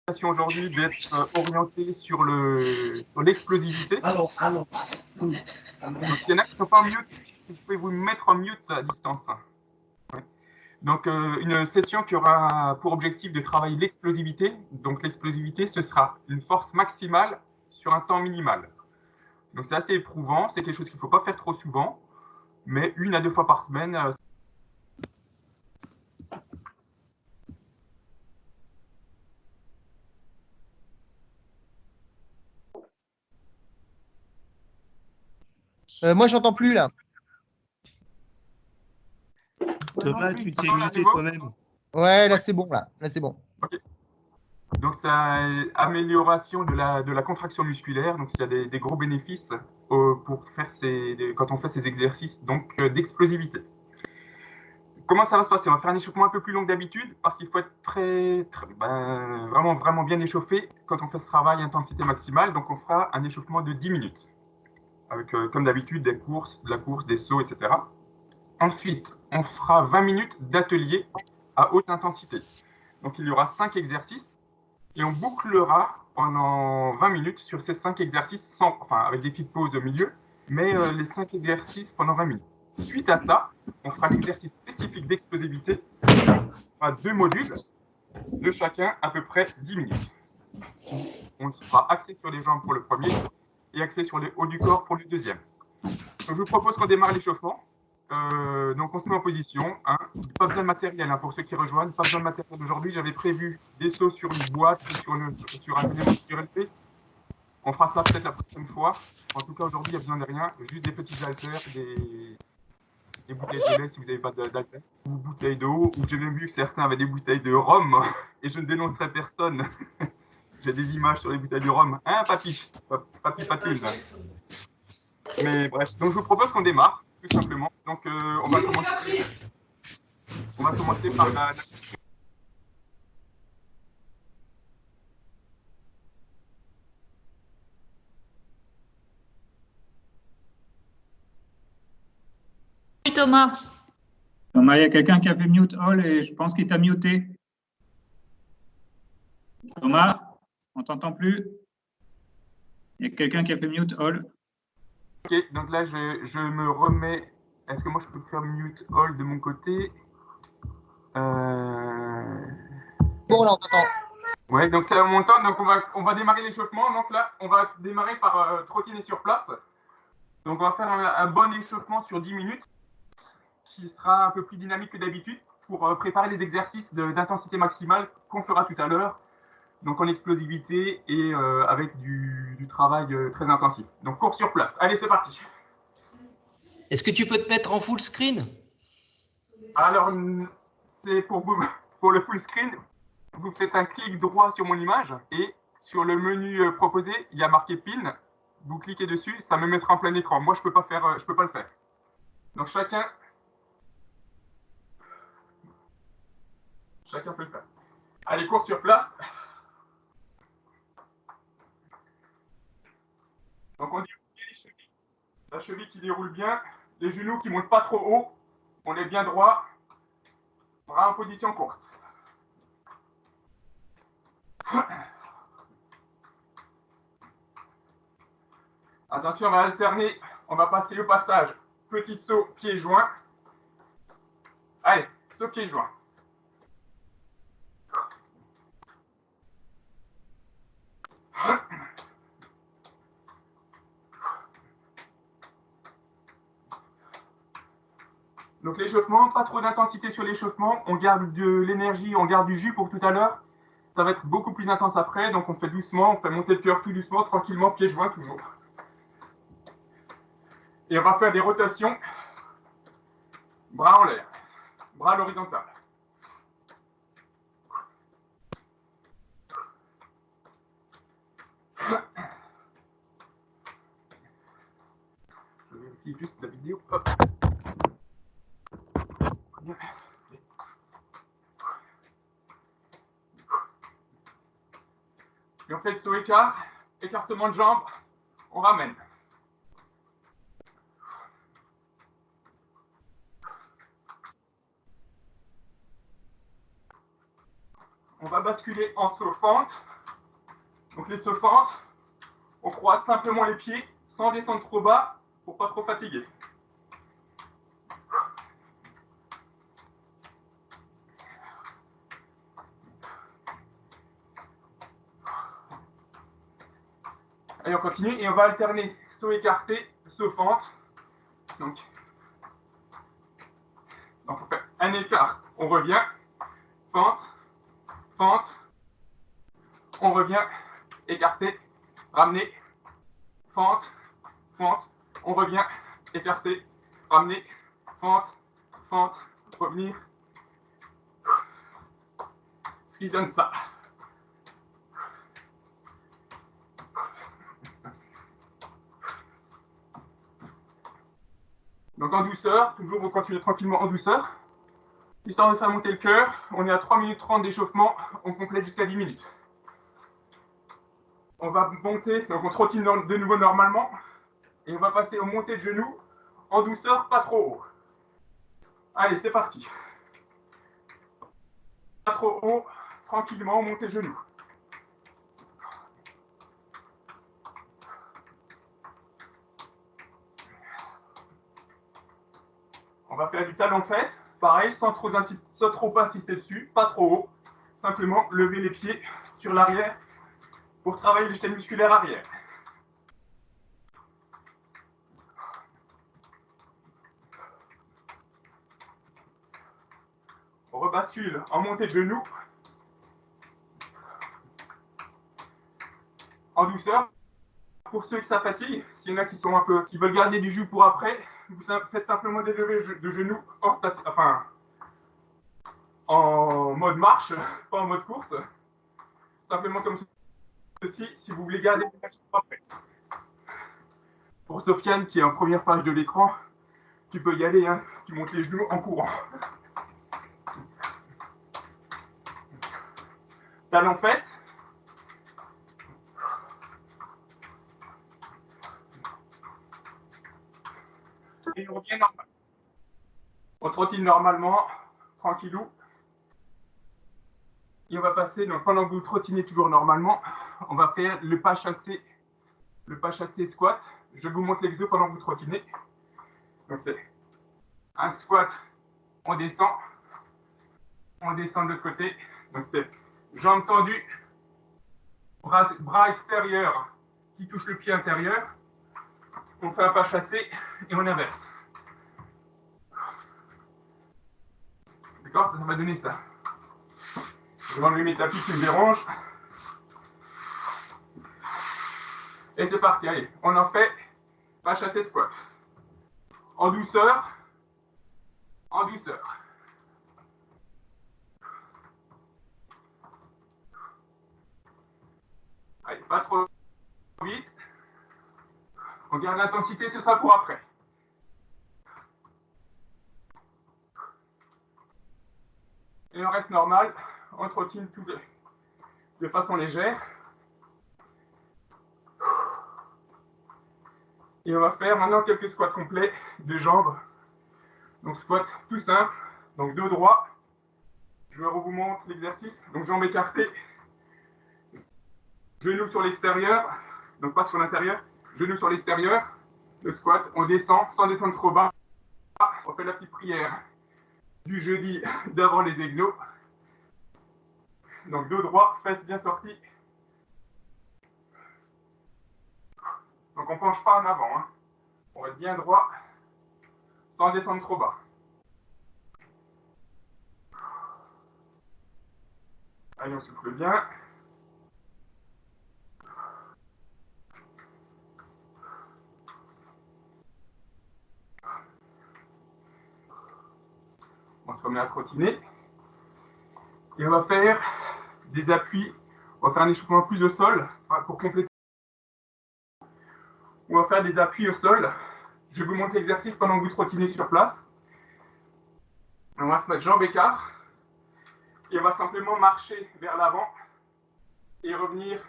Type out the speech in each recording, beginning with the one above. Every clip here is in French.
aujourd'hui d'être orientée sur l'explosivité. Allô. Donc, il y en a qui ne sont pas en mute. Vous pouvez vous mettre en mute à distance. Ouais. Donc, une session qui aura pour objectif de travailler l'explosivité. Donc, l'explosivité, ce sera une force maximale sur un temps minimal. Donc, c'est assez éprouvant. C'est quelque chose qu'il ne faut pas faire trop souvent. Mais 1 à 2 fois par semaine, Moi, j'entends plus là. Thomas, tu t'es muté toi-même. Ouais, là c'est bon, là c'est bon. Okay. Donc, c'est une amélioration de la contraction musculaire. Donc, il y a des gros bénéfices pour faire quand on fait ces exercices d'explosivité. Comment ça va se passer? On va faire un échauffement un peu plus long que d'habitude parce qu'il faut être vraiment bien échauffé quand on fait ce travail intensité maximale. Donc, on fera un échauffement de 10 minutes avec, comme d'habitude, de la course, des sauts, etc. Ensuite, on fera 20 minutes d'atelier à haute intensité. Donc, il y aura 5 exercices et on bouclera pendant 20 minutes sur ces 5 exercices, avec des petites pauses au milieu, mais les 5 exercices pendant 20 minutes. Suite à ça, on fera un exercice spécifique d'explosivité. On fera 2 modules, de chacun à peu près 10 minutes. On sera axé sur les jambes pour le premier et axé sur le haut du corps pour le deuxième. Donc, je vous propose qu'on démarre l'échauffement. Donc, on se met en position. Hein. Pas besoin de matériel pour ceux qui rejoignent. Pas besoin de matériel aujourd'hui. J'avais prévu des sauts sur une boîte ou sur un élément surélevé. On fera ça peut-être la prochaine fois. En tout cas, aujourd'hui, il n'y a besoin de rien. Juste des petits haltères, des bouteilles de lait si vous n'avez pas d'haltères, ou bouteilles d'eau. Ou j'ai même vu que certains avaient des bouteilles de rhum. Et je ne dénoncerai personne. J'ai des images sur les bouteilles de rhum. Hein, papy patine. Mais bref, donc je vous propose qu'on démarre, tout simplement. Donc on va commencer par la... Thomas. Thomas, il y a quelqu'un qui a fait mute all et je pense qu'il t'a muté. Thomas, on t'entend plus. Il y a quelqu'un qui a fait mute all. Ok, donc là je me remets. Est-ce que moi je peux faire mute all de mon côté? Bon, là on t'entend. Ouais, donc c'est mon temps. Donc on va démarrer l'échauffement. Donc là, on va démarrer par trottiner sur place. Donc on va faire un bon échauffement sur 10 minutes qui sera un peu plus dynamique que d'habitude pour préparer les exercices d'intensité maximale qu'on fera tout à l'heure. Donc en explosivité et avec du travail très intensif. Donc cours sur place. Allez, c'est parti. Est-ce que tu peux te mettre en full screen? Alors, c'est pour le full screen, vous faites un clic droit sur mon image et sur le menu proposé, il y a marqué PIN. Vous cliquez dessus, ça me mettra en plein écran. Moi, je peux pas le faire. Donc chacun peut le faire. Allez, cours sur place. Donc on déroule bien les chevilles. La cheville qui déroule bien, les genoux qui montent pas trop haut. On est bien droit. Bras en position courte. Attention, on va alterner. On va passer au passage. Petit saut, pied joint. Allez, saut, pied joint. Donc l'échauffement, pas trop d'intensité sur l'échauffement. On garde de l'énergie, on garde du jus pour tout à l'heure. Ça va être beaucoup plus intense après. Donc on fait doucement, on fait monter le cœur tout doucement, tranquillement, pied joint toujours. Et on va faire des rotations. Bras en l'air. Bras à l'horizontale. Je vérifie juste la vidéo. Hop. Et on fait le saut écart, écartement de jambes, on ramène. On va basculer en saut fente. Donc les se fentes, on croise simplement les pieds sans descendre trop bas pour pas trop fatiguer. Allez, on continue et on va alterner saut écarté, saut fente. Donc on fait un écart, on revient, fente, fente, on revient, écarté, ramener, fente, fente, on revient, écarté, ramener, fente, fente, revenir. Ce qui donne ça. Donc en douceur, toujours vous continuez tranquillement en douceur. Histoire de faire monter le cœur, on est à 3 minutes 30 d'échauffement, on complète jusqu'à 10 minutes. On va monter, donc on trottine de nouveau normalement, et on va passer aux montées de genoux, en douceur, pas trop haut. Allez, c'est parti. Pas trop haut, tranquillement, montée de genoux. On va faire du talon-fesse, pareil, sans trop insister dessus, pas trop haut. Simplement lever les pieds sur l'arrière pour travailler les chaînes musculaires arrière. On rebascule en montée de genoux, en douceur. Pour ceux que ça fatigue, s'il y en a qui sont qui veulent garder du jus pour après, vous faites simplement des levées de genoux en mode marche, pas en mode course. Simplement comme ceci, si vous voulez garder du jus pour après. Pour Sofiane qui est en première page de l'écran, tu peux y aller, hein, tu montes les genoux en courant. Talon-fesse. Et on revient normal. On trottine normalement, tranquillou. Et on va passer, donc pendant que vous trottinez toujours normalement, on va faire le pas chassé squat. Je vous montre l'exo pendant que vous trottinez. Donc c'est un squat, on descend de l'autre côté. Donc c'est jambes tendues, bras extérieurs qui touchent le pied intérieur. On fait un pas chassé et on inverse. D'accord, ça va donner ça. Je vais enlever mes tapis qui me dérangent. Et c'est parti, allez, on en fait pas chassé squat. En douceur, en douceur. Allez, pas trop vite. On garde l'intensité, ce sera pour après. Et on reste normal, on trottine tout de façon légère. Et on va faire maintenant quelques squats complets de jambes. Donc squat tout simple, donc dos droit. Je vous montre l'exercice. Donc jambes écartées, genoux sur l'extérieur, donc pas sur l'intérieur, genoux sur l'extérieur. Le squat, on descend sans descendre trop bas. On fait la petite prière du jeudi d'avant les exos. Donc dos droit, fesses bien sorties. Donc on ne penche pas en avant, hein. On reste bien droit sans descendre trop bas. Allez, on souffle bien. On se remet à trottiner. Et on va faire des appuis. On va faire un échauffement plus au sol pour compléter. On va faire des appuis au sol. Je vais vous montrer l'exercice pendant que vous trottinez sur place. On va se mettre jambes écart. Et on va simplement marcher vers l'avant et revenir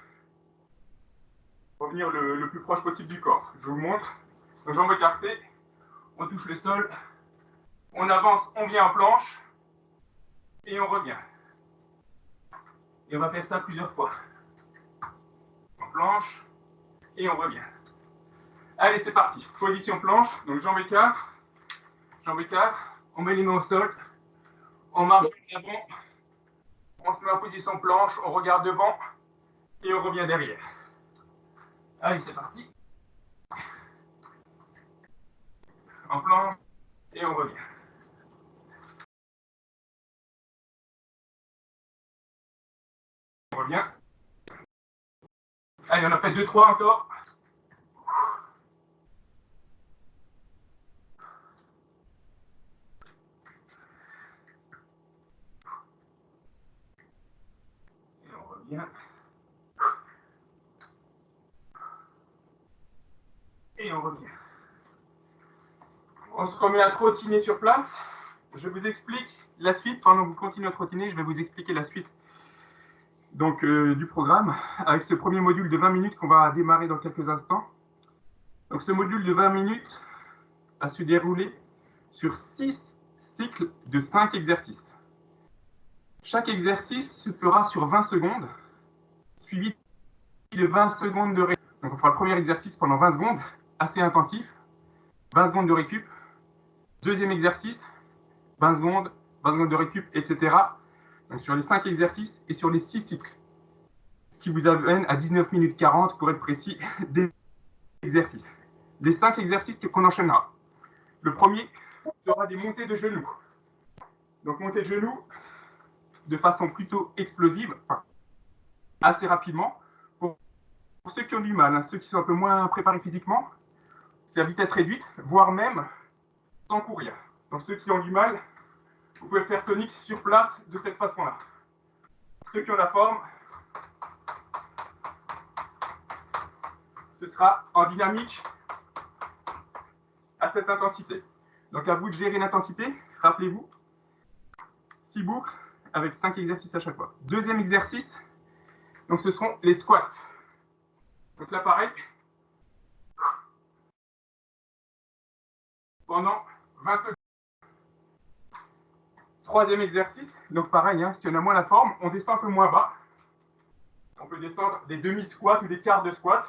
le plus proche possible du corps. Je vous montre. Donc, jambes écartées. On touche le sol. On avance, on vient en planche. Et on revient. Et on va faire ça plusieurs fois. planche, et on revient. Allez, c'est parti. Position planche, donc jambes écart, on met les mains au sol, on marche en avant, on se met en position planche, on regarde devant, et on revient derrière. Allez, c'est parti. En planche, et on revient. On revient. Allez, on a fait 2-3 encore. Et on revient. Et on revient. On se remet à trottiner sur place. Je vous explique la suite. Pendant que vous continuez à trottiner, je vais vous expliquer la suite donc, du programme avec ce premier module de 20 minutes qu'on va démarrer dans quelques instants. Donc, ce module de 20 minutes va se dérouler sur 6 cycles de 5 exercices. Chaque exercice se fera sur 20 secondes, suivi de 20 secondes de récup. Donc, on fera le premier exercice pendant 20 secondes, assez intensif, 20 secondes de récup. Deuxième exercice, 20 secondes de récup, etc. Donc, sur les 5 exercices et sur les 6 cycles. Ce qui vous amène à 19 minutes 40, pour être précis, des exercices. Les 5 exercices qu'on enchaînera. Le premier sera des montées de genoux. Donc, montées de genoux de façon plutôt explosive, enfin, assez rapidement. Pour ceux qui ont du mal, hein, ceux qui sont un peu moins préparés physiquement, c'est à vitesse réduite, voire même sans courir. Donc, ceux qui ont du mal, vous pouvez faire tonique sur place de cette façon-là. Ceux qui ont la forme, ce sera en dynamique à cette intensité. Donc à vous de gérer l'intensité. Rappelez-vous, 6 boucles avec 5 exercices à chaque fois. Deuxième exercice, donc ce seront les squats. Donc là pareil, pendant 20 secondes. Troisième exercice, donc pareil, hein, si on a moins la forme, on descend un peu moins bas. On peut descendre des demi-squats ou des quarts de squat.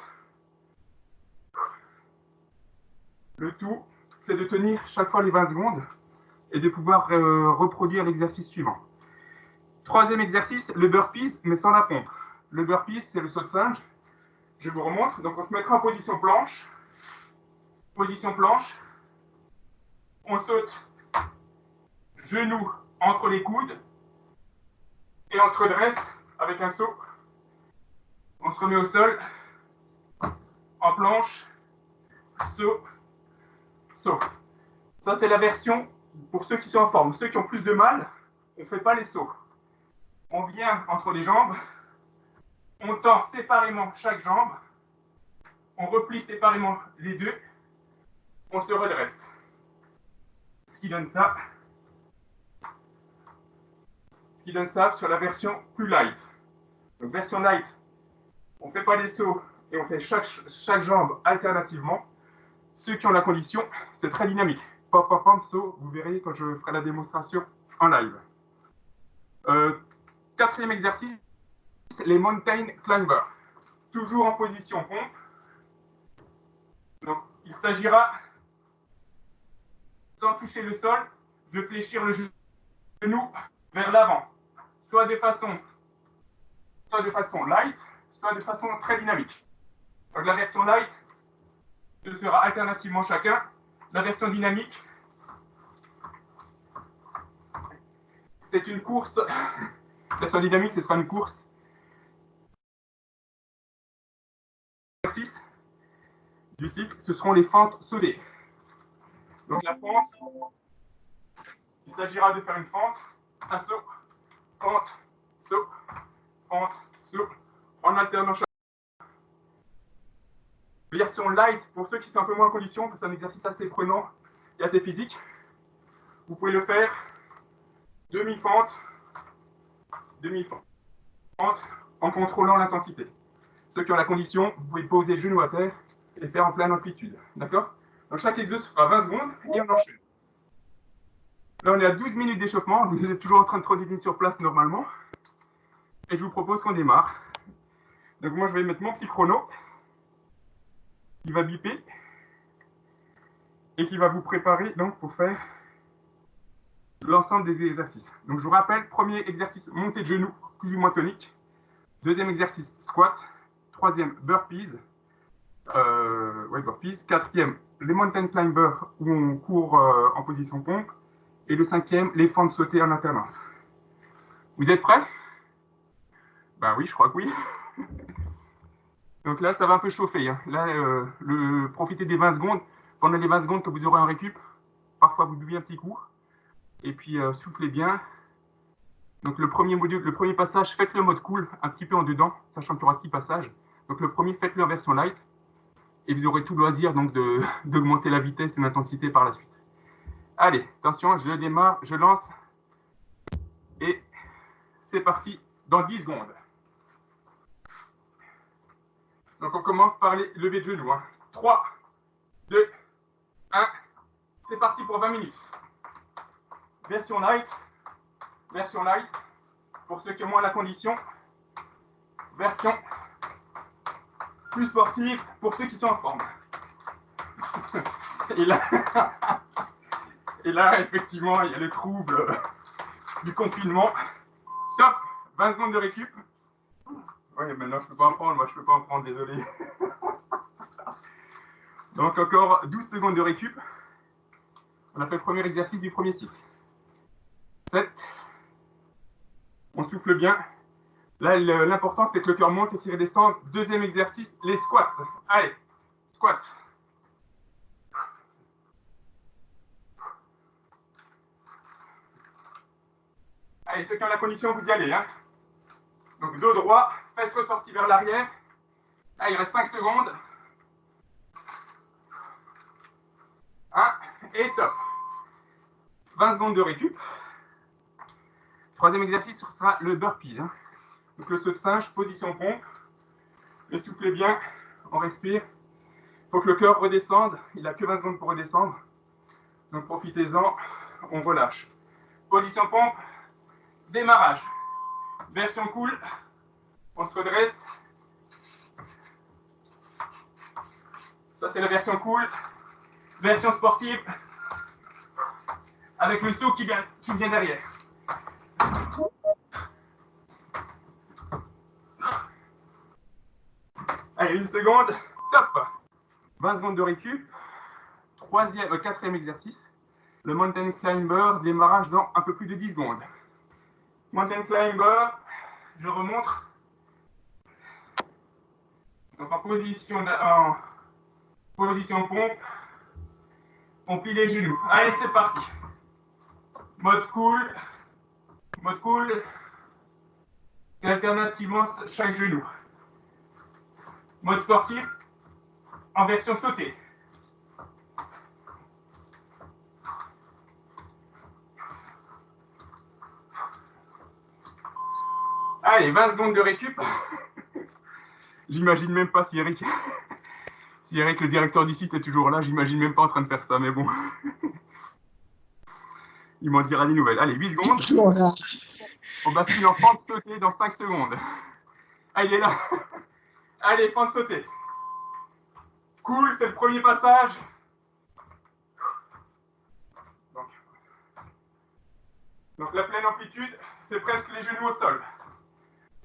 Le tout, c'est de tenir chaque fois les 20 secondes et de pouvoir reproduire l'exercice suivant. Troisième exercice, le burpees, mais sans la pompe. Le burpees, c'est le saut de singe. Je vous remontre. Donc, on se mettra en position planche. Position planche. On saute genoux entre les coudes. Et on se redresse avec un saut. On se remet au sol. En planche. Saut. Saut. Ça, c'est la version pour ceux qui sont en forme. Ceux qui ont plus de mal, on ne fait pas les sauts. On vient entre les jambes. On tend séparément chaque jambe. On replie séparément les deux. On se redresse. Ce qui donne ça. Sur la version plus light. Donc version light, on ne fait pas les sauts et on fait chaque jambe alternativement. Ceux qui ont la condition, c'est très dynamique. Pop, pop, pop, saut, vous verrez quand je ferai la démonstration en live. Quatrième exercice, les mountain climbers. Toujours en position pompe. Donc il s'agira, sans toucher le sol, de fléchir le genou vers l'avant. Soit de façon light, soit de façon très dynamique. Donc la version light, ce sera alternativement chacun. La version dynamique, c'est une course. La version dynamique, ce sera une course. L'exercice du cycle, ce seront les fentes sautées. Donc la fente, il s'agira de faire une fente, un saut, fente, saut, fente, saut, en alternant chaque. Version light, pour ceux qui sont un peu moins en condition, parce que c'est un exercice assez prenant et assez physique. Vous pouvez le faire demi-fente, en contrôlant l'intensité. Ceux qui ont la condition, vous pouvez poser le genou à terre et faire en pleine amplitude. D'accord? Donc chaque exercice fera 20 secondes et on enchaîne. Là, on est à 12 minutes d'échauffement. Vous êtes toujours en train de trottiner sur place normalement. Et je vous propose qu'on démarre. Donc moi, je vais mettre mon petit chrono qui va biper et qui va vous préparer donc pour faire l'ensemble des exercices. Donc je vous rappelle, premier exercice, montée de genoux, plus ou moins tonique. Deuxième exercice, squat. Troisième, burpees. Burpees. Quatrième, les mountain climbers où on court en position pompe. Et le cinquième, les fentes sautées en alternance. Vous êtes prêts? Ben oui, je crois que oui. Donc là, ça va un peu chauffer. Hein. Là, profitez des 20 secondes. Pendant les 20 secondes que vous aurez en récup, parfois vous buvez un petit coup. Et puis soufflez bien. Donc le premier module, le premier passage, faites le mode cool, un petit peu en dedans, sachant qu'il y aura 6 passages. Donc le premier, faites-le en version light. Et vous aurez tout loisir donc d'augmenter la vitesse et l'intensité par la suite. Allez, attention, je démarre, je lance. Et c'est parti dans 10 secondes. Donc on commence par les levées de genoux. Hein. 3, 2, 1. C'est parti pour 20 minutes. Version light. Version light. Pour ceux qui ont moins la condition. Version plus sportive pour ceux qui sont en forme. Et là, effectivement, il y a les troubles du confinement. Stop, 20 secondes de récup. Oui, maintenant, je ne peux pas en prendre. Moi, je ne peux pas en prendre, désolé. Donc, encore 12 secondes de récup. On a fait le premier exercice du premier cycle. 7. On souffle bien. Là, l'important, c'est que le cœur monte et qu'il redescende. Deuxième exercice, les squats. Allez, squat. Allez, ceux qui ont la condition, vous y allez. Hein. Donc, dos droit, fesses ressorties vers l'arrière. Là, il reste 5 secondes. 1, et top. 20 secondes de récup. Troisième exercice, ce sera le burpee. Hein. Donc, le saut de singe, position pompe. Essoufflez bien, on respire. Il faut que le cœur redescende. Il n'a que 20 secondes pour redescendre. Donc, profitez-en, on relâche. Position pompe, démarrage. Version cool, on se redresse. Ça, c'est la version cool. Version sportive, avec le saut qui vient derrière. Allez, une seconde, top. 20 secondes de récup. Quatrième exercice, le mountain climber, démarrage dans un peu plus de 10 secondes. Mountain climber, je remonte. Donc en position pompe, on plie les genoux. Allez, c'est parti. Mode cool. C'est alternativement chaque genou. Mode sportif, en version sautée. Allez, 20 secondes de récup. J'imagine même pas si Eric, le directeur du site, est toujours là, j'imagine même pas en train de faire ça, mais bon. Il m'en dira des nouvelles. Allez, 8 secondes. On bascule en pente sautée dans 5 secondes. Ah, il est là. Allez, pente sautée. Cool, c'est le premier passage. Donc la pleine amplitude, c'est presque les genoux au sol.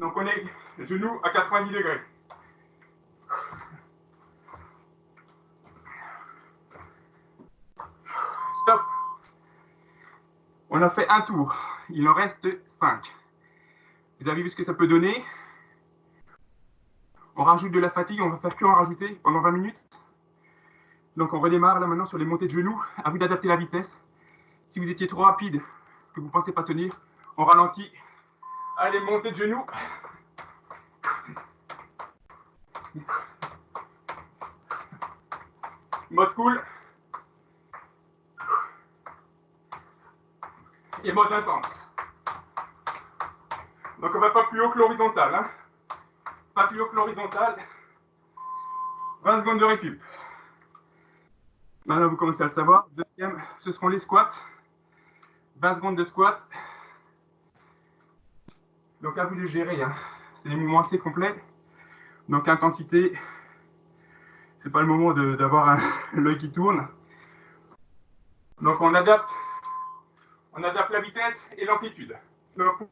Donc on est genoux à 90 degrés. Stop. On a fait un tour. Il en reste 5. Vous avez vu ce que ça peut donner? On rajoute de la fatigue, on va faire que en rajouter pendant 20 minutes. Donc on redémarre là maintenant sur les montées de genoux. À vous d'adapter la vitesse. Si vous étiez trop rapide, que vous ne pensez pas tenir, on ralentit. Allez, montée de genoux. Mode cool. Et mode intense. Donc on va pas plus haut que l'horizontale. Hein. Pas plus haut que l'horizontale. 20 secondes de récup. Maintenant vous commencez à le savoir. Deuxième, ce seront les squats. 20 secondes de squat. Donc à vous de gérer. Hein. C'est des mouvements assez complets. Donc intensité, c'est pas le moment d'avoir l'œil qui tourne. Donc on adapte la vitesse et l'amplitude. Donc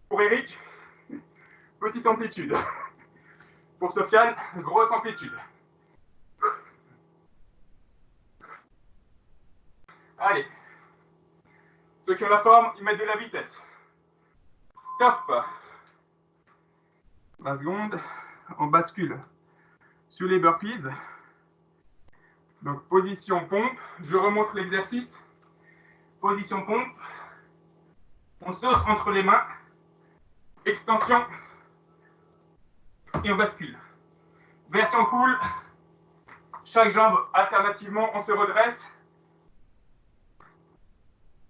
pour Eric, petite amplitude. Pour Sofiane, grosse amplitude. Allez. Ceux qui ont la forme, ils mettent de la vitesse. Top. 20 secondes. On bascule sur les burpees. Donc position pompe. Je remonte l'exercice. Position pompe. On saute entre les mains. Extension. Et on bascule. Version cool. Chaque jambe alternativement, on se redresse.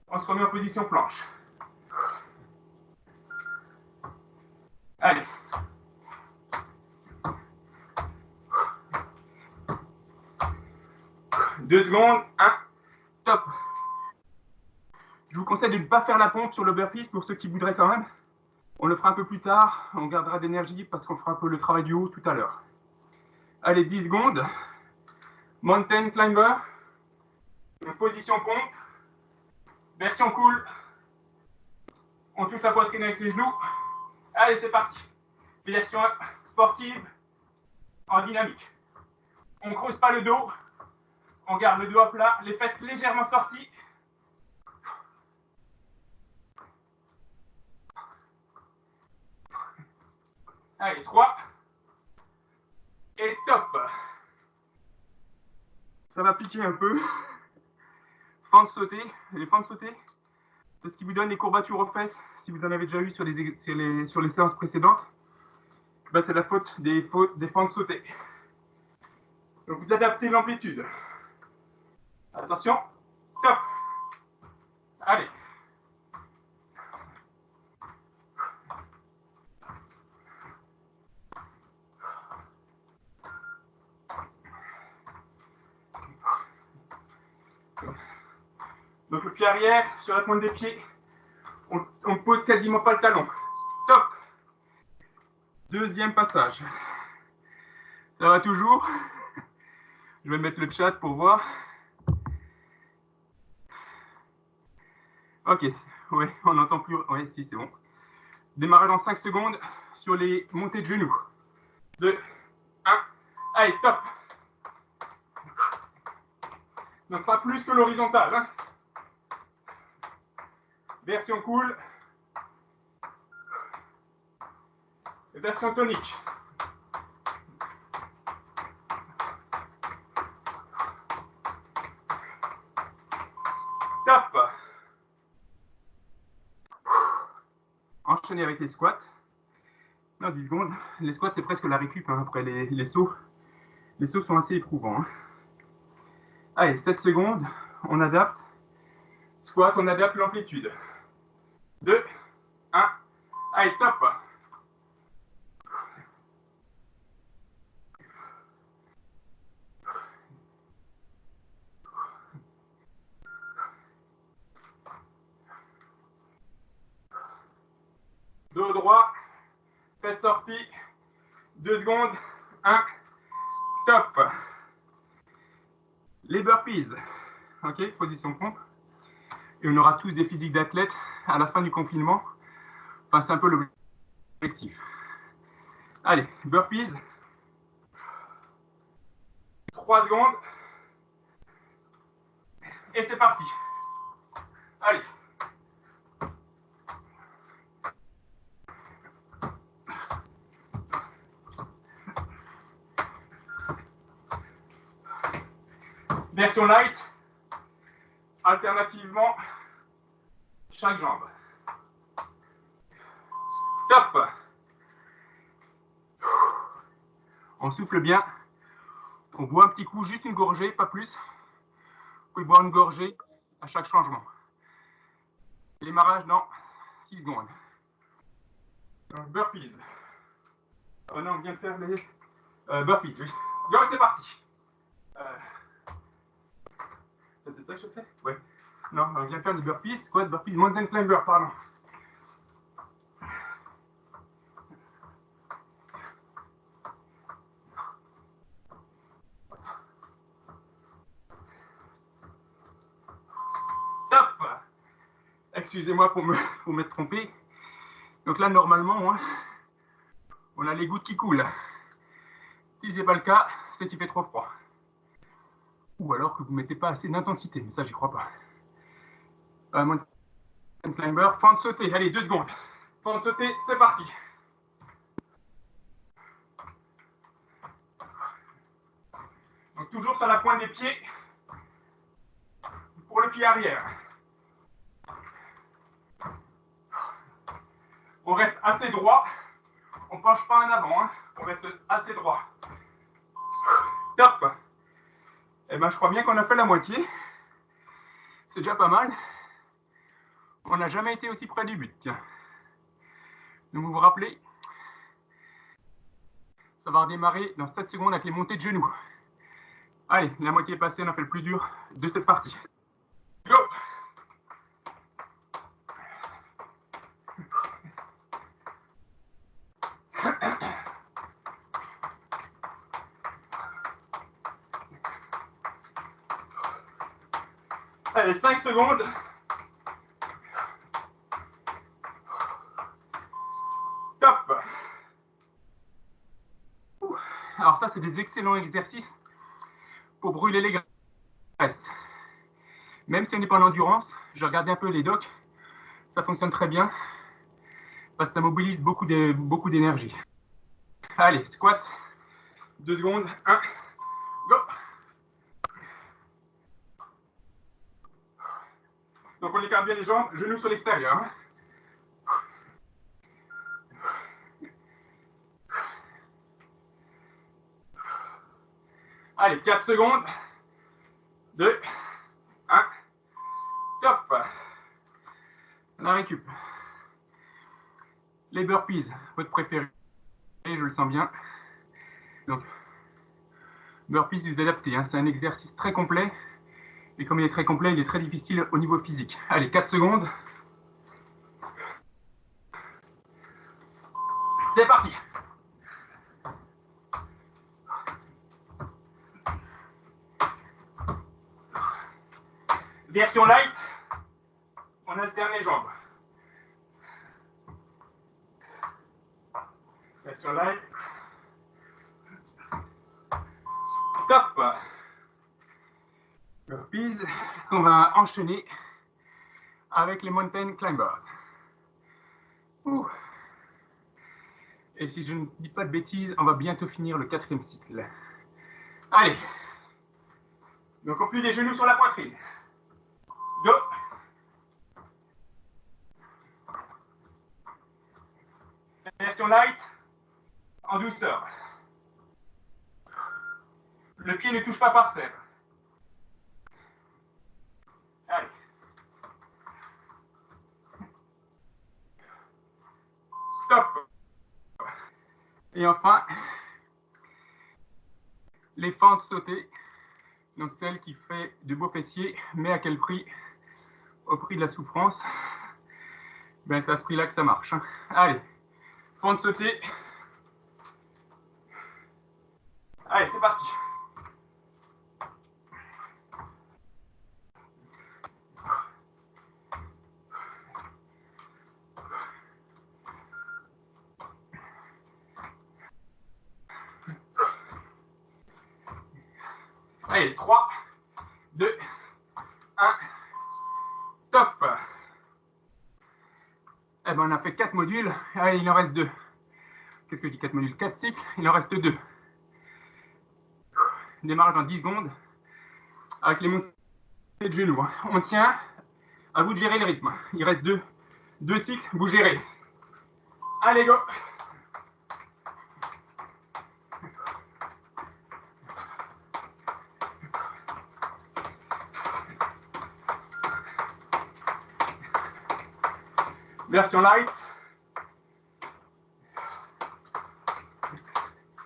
On se remet en position planche. Allez. Deux secondes. 1. Top. Je vous conseille de ne pas faire la pompe sur le burpees pour ceux qui voudraient quand même. On le fera un peu plus tard. On gardera d'énergie parce qu'on fera un peu le travail du haut tout à l'heure. Allez, 10 secondes. Mountain climber. Position pompe. Version cool. On touche la poitrine avec les genoux. Allez, c'est parti. Version sportive en dynamique. On ne creuse pas le dos. On garde le dos à plat, les fesses légèrement sorties. Allez, 3. Et top. Ça va piquer un peu. Fente sautée. Les fentes sautées, c'est ce qui vous donne les courbatures aux fesses. Si vous en avez déjà eu sur les séances précédentes, ben c'est la faute des fentes sautées. Donc vous adaptez l'amplitude. Attention. Top. Allez. Donc le pied arrière sur la pointe des pieds, on ne pose quasiment pas le talon. Top. Deuxième passage. Ça va toujours. Je vais mettre le chat pour voir. Ok, oui, on n'entend plus. Oui, si, c'est bon. Démarrage dans 5 secondes sur les montées de genoux. 2, 1. Allez, top. Donc pas plus que l'horizontale. Hein. Version cool. Version tonique. Top. Enchaîner avec les squats. Non, 10 secondes. Les squats, c'est presque la récup hein, après les sauts. Les sauts sont assez éprouvants. Hein. Allez, 7 secondes. On adapte. Squat, on adapte l'amplitude. 2, 1. Allez, top. Dos droit. Fesse sortie. 2 secondes. 1. Top. Les burpees. Ok, position pompe. Et on aura tous des physiques d'athlètes à la fin du confinement. Enfin, c'est un peu l'objectif. Allez, burpees. 3 secondes. Et c'est parti. Allez. Version light. Alternativement, chaque jambe. Top. On souffle bien. On boit un petit coup, juste une gorgée, pas plus. Vous pouvez boire une gorgée à chaque changement. Démarrage dans 6 secondes. Donc, burpees. Oh non, on vient de faire les burpees, oui. Go, c'est parti. C'est ça que je fais? Ouais. Non, on vient de faire les burpees. Squat, burpees, mountain climber, pardon. excusez-moi pour m'être trompé. Donc là, normalement, hein, on a les gouttes qui coulent. Si ce n'est pas le cas, c'est qu'il fait trop froid. Ou alors que vous ne mettez pas assez d'intensité, mais ça, j'y crois pas. Mountain climber, fente sautée. Allez, 2 secondes. Fente sautée, c'est parti. Donc toujours sur la pointe des pieds pour le pied arrière. On reste assez droit. On ne penche pas en avant. Hein. On reste assez droit. Top. Eh ben, je crois bien qu'on a fait la moitié. C'est déjà pas mal. On n'a jamais été aussi près du but. Tiens. Donc vous vous rappelez, ça va redémarrer dans 7 secondes avec les montées de genoux. Allez, la moitié est passée, on a fait le plus dur de cette partie. Go! Allez, 5 secondes. Top. Alors ça, c'est des excellents exercices pour brûler les graisses. Même si on n'est pas en endurance, j'ai regardé un peu les docs, ça fonctionne très bien parce que ça mobilise beaucoup d'énergie. Allez, squat, 2 secondes, 1, go. Donc on écarte bien les jambes, genoux sur l'extérieur. Hein. Allez, 4 secondes, 2, 1, top. La récup. Les burpees, votre préféré, je le sens bien. Donc, burpees, vous adaptez, hein. C'est un exercice très complet. Et comme il est très complet, il est très difficile au niveau physique. Allez, 4 secondes. C'est parti. Version light, on alterne les jambes. Version light. Top. Burpees qu'on va enchaîner avec les mountain climbers. Ouh. Et si je ne dis pas de bêtises, on va bientôt finir le 4e cycle. Allez. Donc on plie les genoux sur la poitrine. Go. Version light, en douceur. Le pied ne touche pas par terre. Allez. Stop. Et enfin, les fentes sautées. Donc celle qui fait de beaux fessiers, mais à quel prix? Au prix de la souffrance. Ben c'est à ce prix-là que ça marche. Hein. Allez, fente sautée. Allez, c'est parti. Allez, 3, 2, 1, top. Eh ben, on a fait 4 modules. Allez, il en reste 2. Qu'est-ce que je dis 4 modules? 4 cycles, il en reste 2. Démarrage dans 10 secondes. Avec les montées de genoux. Hein. On tient, à vous de gérer le rythme. Il reste 2 cycles, vous gérez. Allez, go. Version light.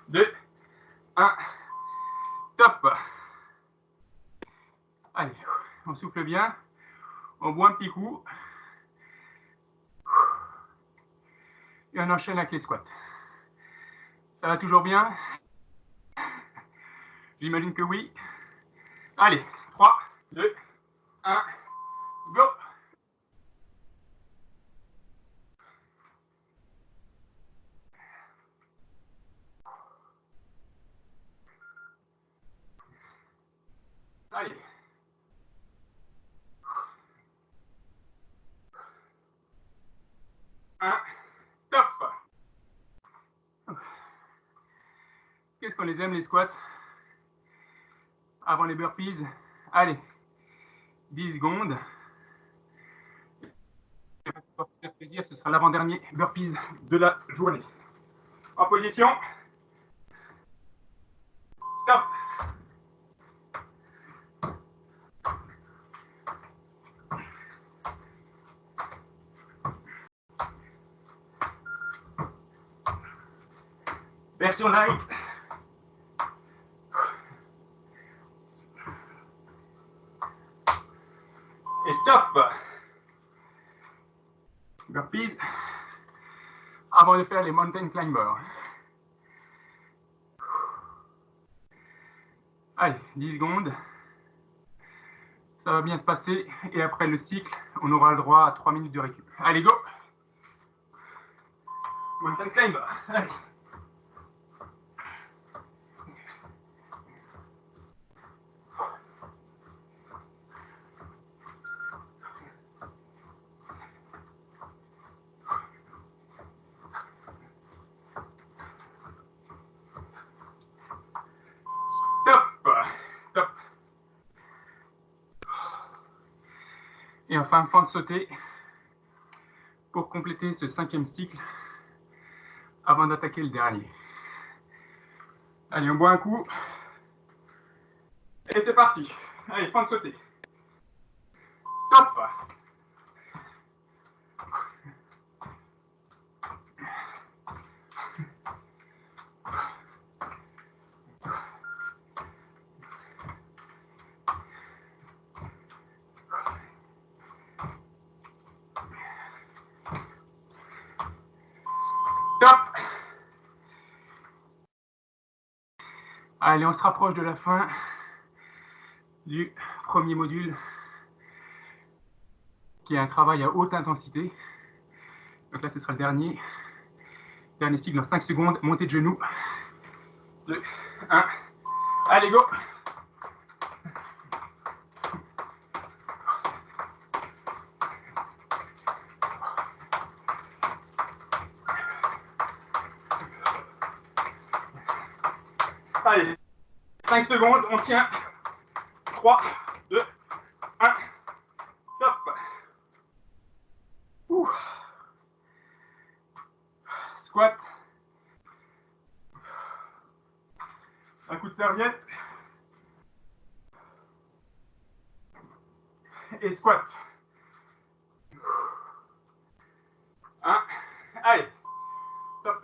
2, 1, top. Allez, on souffle bien. On boit un petit coup. Et on enchaîne avec les squats. Ça va toujours bien? J'imagine que oui. Allez, 3, 2, 1, go. Qu'est-ce qu'on les aime, les squats? Avant les burpees. Allez, 10 secondes. Pour se faire plaisir, ce sera l'avant-dernier burpees de la journée. En position. Stop. Version light. Et stop. Burpees. Avant de faire les mountain climbers. Allez, 10 secondes. Ça va bien se passer. Et après le cycle, on aura le droit à 3 minutes de récup. Allez, go. Mountain climber. Allez. Top. Et enfin, fente sautée pour compléter ce 5e cycle avant d'attaquer le dernier. Allez, on boit un coup. Et c'est parti. Allez, fente sautée. Top. Top. Allez, on se rapproche de la fin du premier module qui est un travail à haute intensité. Donc là, ce sera le dernier cycle dans 5 secondes. Montée de genoux. 2, 1. Allez, go. Allez, 5 secondes, on tient. 3, 2, 1. Top. Ouh. Squat. Un coup de serviette. Et squat. 1. Allez. Top.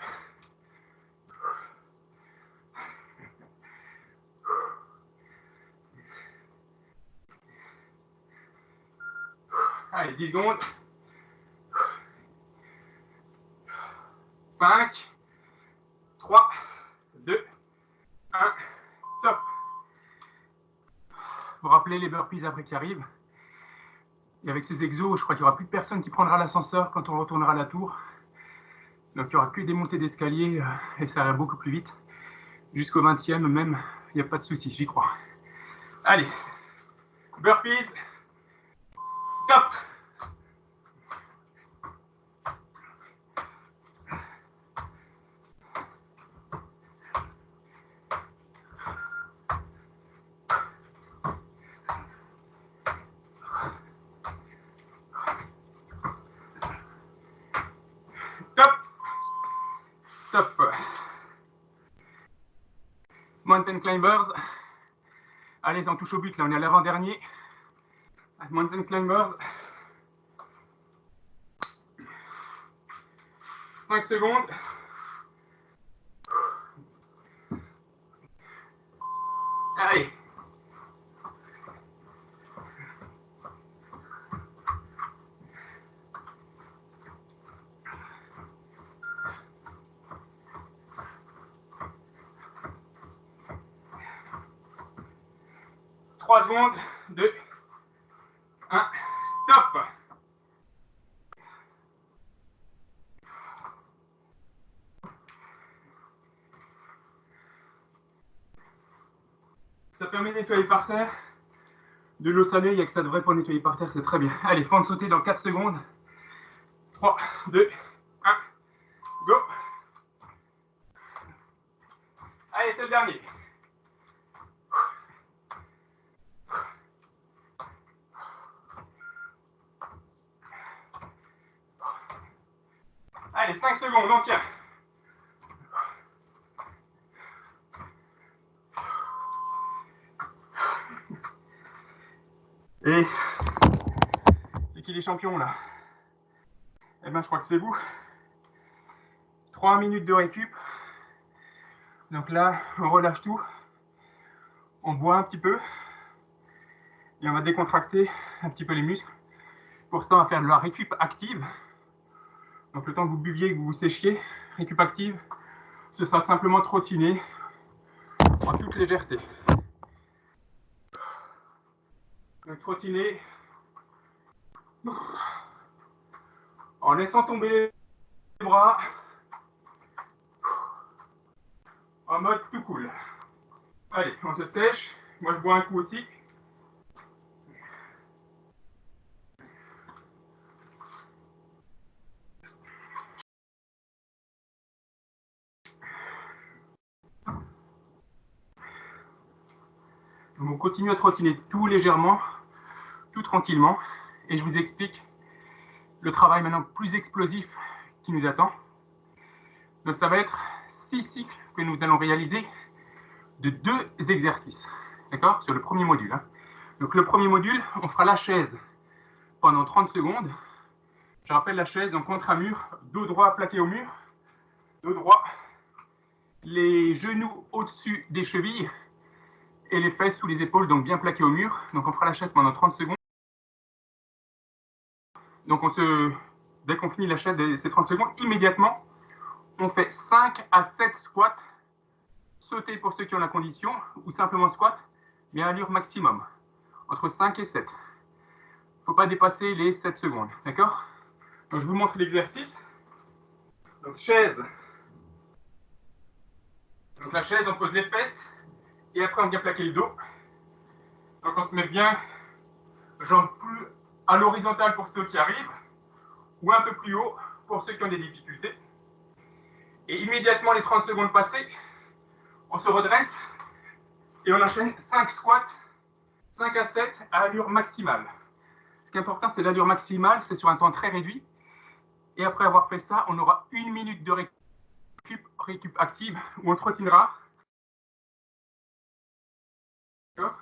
Allez, 10 secondes. 5, 3, 2, 1. Top. Vous rappelez les burpees après qui arrivent. Et avec ces exos, je crois qu'il n'y aura plus personne qui prendra l'ascenseur quand on retournera à la tour. Donc il n'y aura que des montées d'escalier et ça ira beaucoup plus vite. Jusqu'au 20e même, il n'y a pas de souci, j'y crois. Allez, burpees, top. Top. Mountain climbers. Allez, on touche au but, là, on est à l'avant-dernier. Mountain climbers. 5 secondes. Allez. Trois secondes. 2, 1. Top. Ça permet de nettoyer par terre. De l'eau salée, il n'y a que ça de vrai pour nettoyer par terre, c'est très bien. Allez, fente sauter dans 4 secondes. 3, 2, 1, go. Allez, c'est le dernier. Allez, 5 secondes, on tient. Et c'est qui les champions là? Eh bien, je crois que c'est vous. 3 minutes de récup. Donc là, on relâche tout. On boit un petit peu. Et on va décontracter un petit peu les muscles. Pour ça, on va faire de la récup active. Donc le temps que vous buviez, que vous vous séchiez, récup active, ce sera simplement trottiner en toute légèreté. Donc trottiner en laissant tomber les bras en mode tout cool. Allez, on se sèche. Moi, je bois un coup aussi. Donc, on continue à trottiner tout légèrement, tout tranquillement. Et je vous explique le travail maintenant plus explosif qui nous attend. Donc, ça va être 6 cycles que nous allons réaliser de 2 exercices. D'accord? Sur le premier module. Hein. Donc, le premier module, on fera la chaise pendant 30 secondes. Je rappelle la chaise, donc contre un mur, dos droit plaqué au mur, dos droit, les genoux au-dessus des chevilles et les fesses sous les épaules, donc bien plaquées au mur. Donc on fera la chaise pendant 30 secondes. Donc dès qu'on finit la chaise, ces 30 secondes, immédiatement, on fait 5 à 7 squats, sauter pour ceux qui ont la condition, ou simplement squat, mais à allure maximum, entre 5 et 7. Il ne faut pas dépasser les 7 secondes, d'accord? Donc je vous montre l'exercice. Donc chaise. Donc la chaise, on pose les fesses, et après on vient plaquer le dos. Donc on se met bien, jambes plus à l'horizontale pour ceux qui arrivent, ou un peu plus haut pour ceux qui ont des difficultés. Et immédiatement, les 30 secondes passées, on se redresse et on enchaîne 5 squats, 5 à 7 à allure maximale. Ce qui est important, c'est l'allure maximale, c'est sur un temps très réduit. Et après avoir fait ça, on aura 1 minute de récup active où on trottinera. Donc,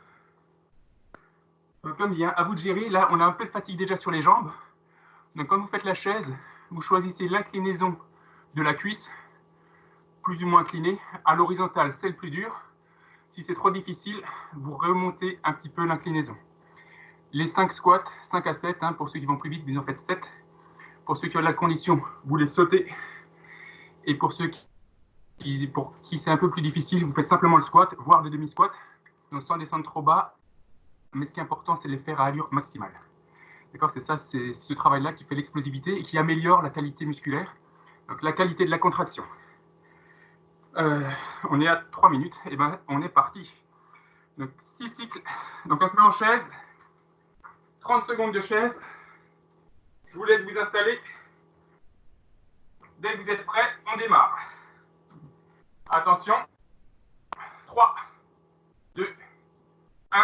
comme dit, à vous de gérer. Là, on a un peu de fatigue déjà sur les jambes. Donc, quand vous faites la chaise, vous choisissez l'inclinaison de la cuisse, plus ou moins inclinée. À l'horizontale, c'est le plus dur. Si c'est trop difficile, vous remontez un petit peu l'inclinaison. Les 5 squats, 5 à 7, hein, pour ceux qui vont plus vite, vous en faites 7. Pour ceux qui ont la condition, vous les sautez. Et pour ceux pour qui c'est un peu plus difficile, vous faites simplement le squat, voire le demi-squat, donc sans descendre trop bas. Mais ce qui est important, c'est de les faire à allure maximale. D'accord, c'est ça, c'est ce travail-là qui fait l'explosivité et qui améliore la qualité musculaire, donc la qualité de la contraction. On est à 3 minutes, et ben on est parti. Donc 6 cycles. Donc on se met en chaise, 30 secondes de chaise. Je vous laisse vous installer. Dès que vous êtes prêts, on démarre. Attention. 3, 2, 1.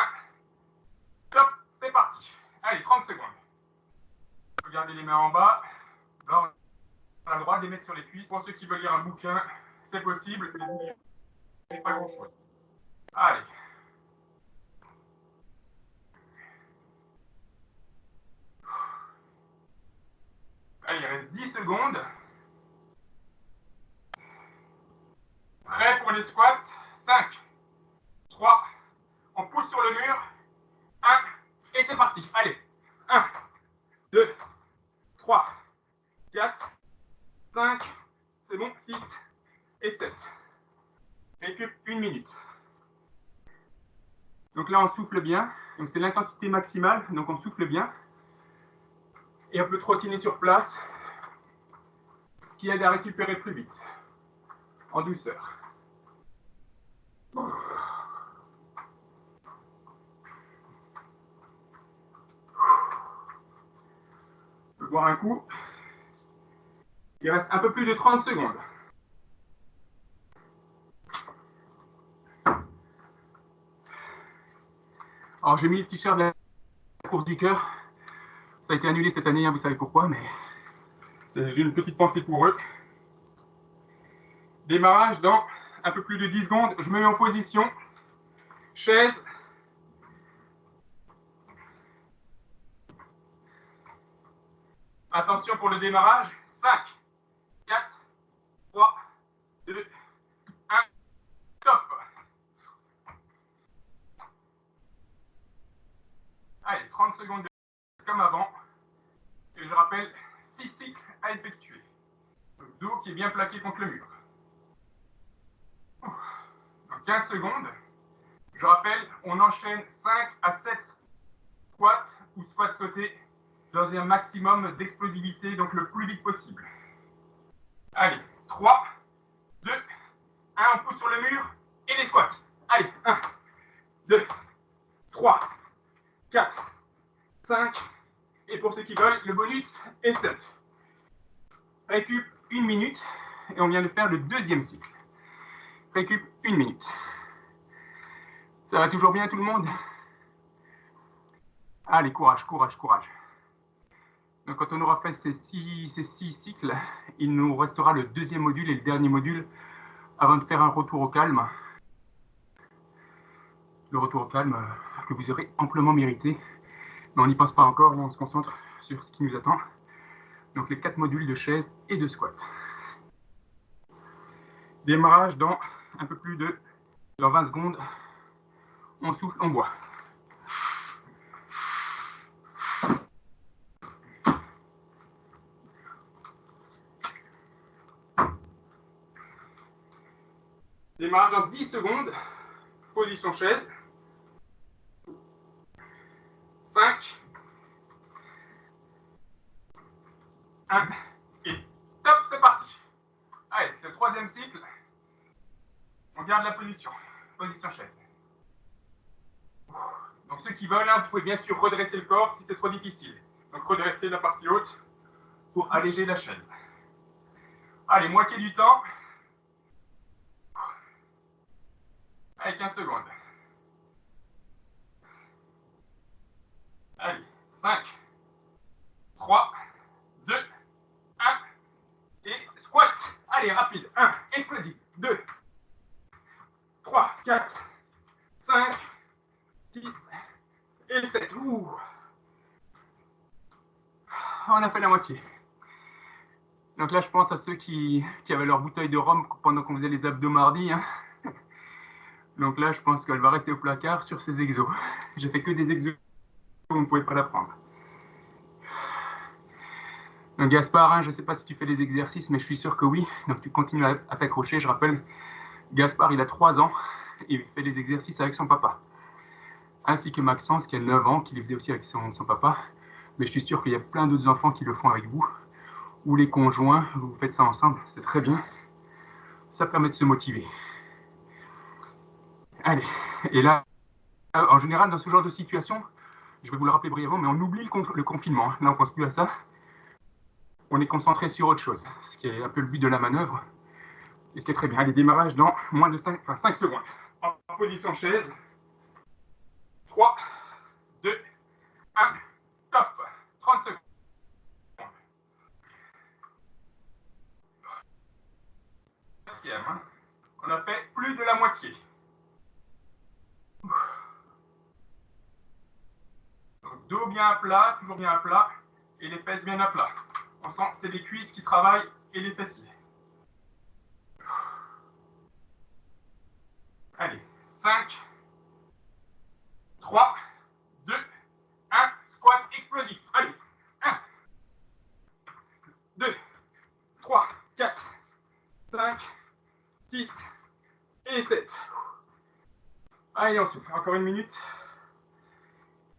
Top, c'est parti. Allez, 30 secondes. Regardez les mains en bas. Là, on a le droit de les mettre sur les cuisses. Pour ceux qui veulent lire un bouquin, c'est possible. Mais pas grand-chose. Allez. Allez, il reste 10 secondes. Prêt pour les squats. 5, 3, on pousse sur le mur. 1, et c'est parti. Allez. 1, 2, 3, 4, 5, c'est bon, 6 et 7. Récup 1 minute. Donc là, on souffle bien. Donc c'est l'intensité maximale, donc on souffle bien. Et on peut trottiner sur place, ce qui aide à récupérer plus vite, en douceur. On peut boire un coup. Il reste un peu plus de 30 secondes. Alors, j'ai mis le t-shirt de la course du cœur. Ça a été annulé cette année, hein, vous savez pourquoi, mais j'ai une petite pensée pour eux. Démarrage dans un peu plus de 10 secondes. Je me mets en position. Chaise. Attention pour le démarrage. 5, 4, 3, 2, 1. Top. Allez, 30 secondes de comme avant. Et je rappelle, 6 cycles à effectuer. Le dos qui est bien plaqué contre le mur. Dans 15 secondes, je rappelle, on enchaîne 5 à 7 squats ou squats sautés dans un maximum d'explosivité, donc le plus vite possible. Allez, 3, 2, 1, on pousse sur le mur et les squats. Allez, 1, 2, 3, 4, 5, et pour ceux qui veulent, le bonus est 7. Récup 1 minute, et on vient de faire le deuxième cycle. Récup 1 minute. Ça va toujours bien tout le monde? Allez, courage, courage, courage. Donc quand on aura fait ces six cycles, il nous restera le deuxième module et le dernier module avant de faire un retour au calme. Le retour au calme que vous aurez amplement mérité. Mais on n'y pense pas encore, on se concentre sur ce qui nous attend. Donc les 4 modules de chaise et de squat. Démarrage dans un peu plus de 20 secondes. On souffle, on boit. Démarrage dans 10 secondes. Position chaise. 5, 1, et top, c'est parti. Allez, c'est le troisième cycle. On garde la position. Position chaise. Donc ceux qui veulent, hein, vous pouvez bien sûr redresser le corps si c'est trop difficile. Donc redresser la partie haute pour alléger la chaise. Allez, moitié du temps. Allez, 15 secondes. Allez, 5, 3, 2, 1. Et squat. Allez, rapide. 1, explosif. 2, 3, 4, 5, 6 et 7. Ouh. On a fait la moitié. Donc là, je pense à ceux qui avaient leur bouteille de rhum pendant qu'on faisait les abdos mardi. Hein. Donc là, je pense qu'elle va rester au placard sur ces exos. J'ai fait que des exos, vous ne pouvez pas la prendre. Donc Gaspard, hein, je ne sais pas si tu fais les exercices, mais je suis sûr que oui. Donc tu continues à t'accrocher. Je rappelle, Gaspard, il a 3 ans et il fait les exercices avec son papa. Ainsi que Maxence, qui a 9 ans, qui les faisait aussi avec son papa. Mais je suis sûr qu'il y a plein d'autres enfants qui le font avec vous. Ou les conjoints, vous faites ça ensemble, c'est très bien. Ça permet de se motiver. Allez, et là, en général, dans ce genre de situation, je vais vous le rappeler brièvement, mais on oublie le confinement. Là, on ne pense plus à ça. On est concentré sur autre chose, ce qui est un peu le but de la manœuvre. Et ce qui est très bien. Allez, démarrage dans moins de 5 secondes. En position chaise. 3, 2, 1, top. 30 secondes. Hein. On a fait plus de la moitié. Donc, dos bien à plat, toujours bien à plat, et les fesses bien à plat. On sent que c'est les cuisses qui travaillent et les fessiers. Allez, 5, 3, 2, 1, squat explosif. Allez, 1, 2, 3, 4, 5, 6 et 7. Allez, on souffle. Encore 1 minute.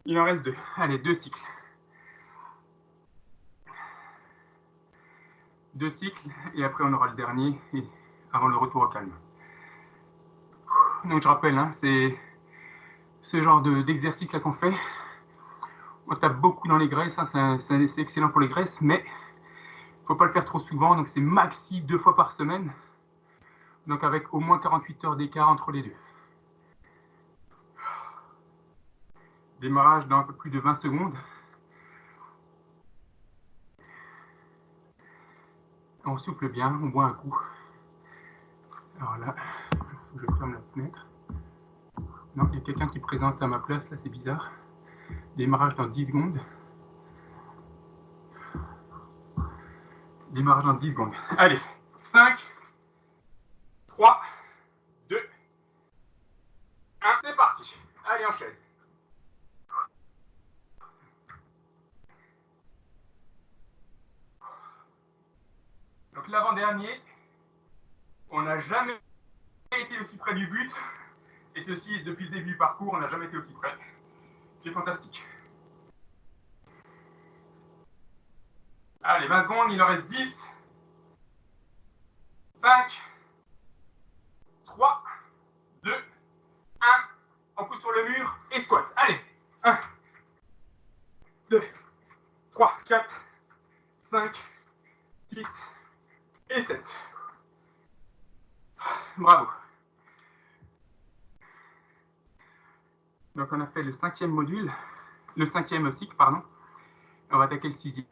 Il en reste 2. Allez, 2 cycles. 2 cycles, et après on aura le dernier, avant le retour au calme. Donc je rappelle, hein, c'est ce genre d'exercice là qu'on fait. On tape beaucoup dans les graisses, hein, c'est excellent pour les graisses, mais il ne faut pas le faire trop souvent, donc c'est maxi 2 fois par semaine. Donc avec au moins 48 heures d'écart entre les deux. Démarrage dans un peu plus de 20 secondes. On souffle bien, on boit un coup. Alors là, je ferme la fenêtre. Non, il y a quelqu'un qui présente à ma place, là c'est bizarre. Démarrage dans 10 secondes. Démarrage dans 10 secondes. Allez, 5, 3, 2, 1, c'est parti. Allez, en chaise. Donc l'avant-dernier, on n'a jamais été aussi près du but. Et ceci, depuis le début du parcours, on n'a jamais été aussi près. C'est fantastique. Allez, 20 secondes, il en reste 10. 5, 3, 2, 1. On pousse sur le mur et squat. Allez, 1, 2, 3, 4, 5, 6 et 7. Bravo. Donc on a fait le 5e module, le 5e cycle, pardon. On va attaquer le 6e.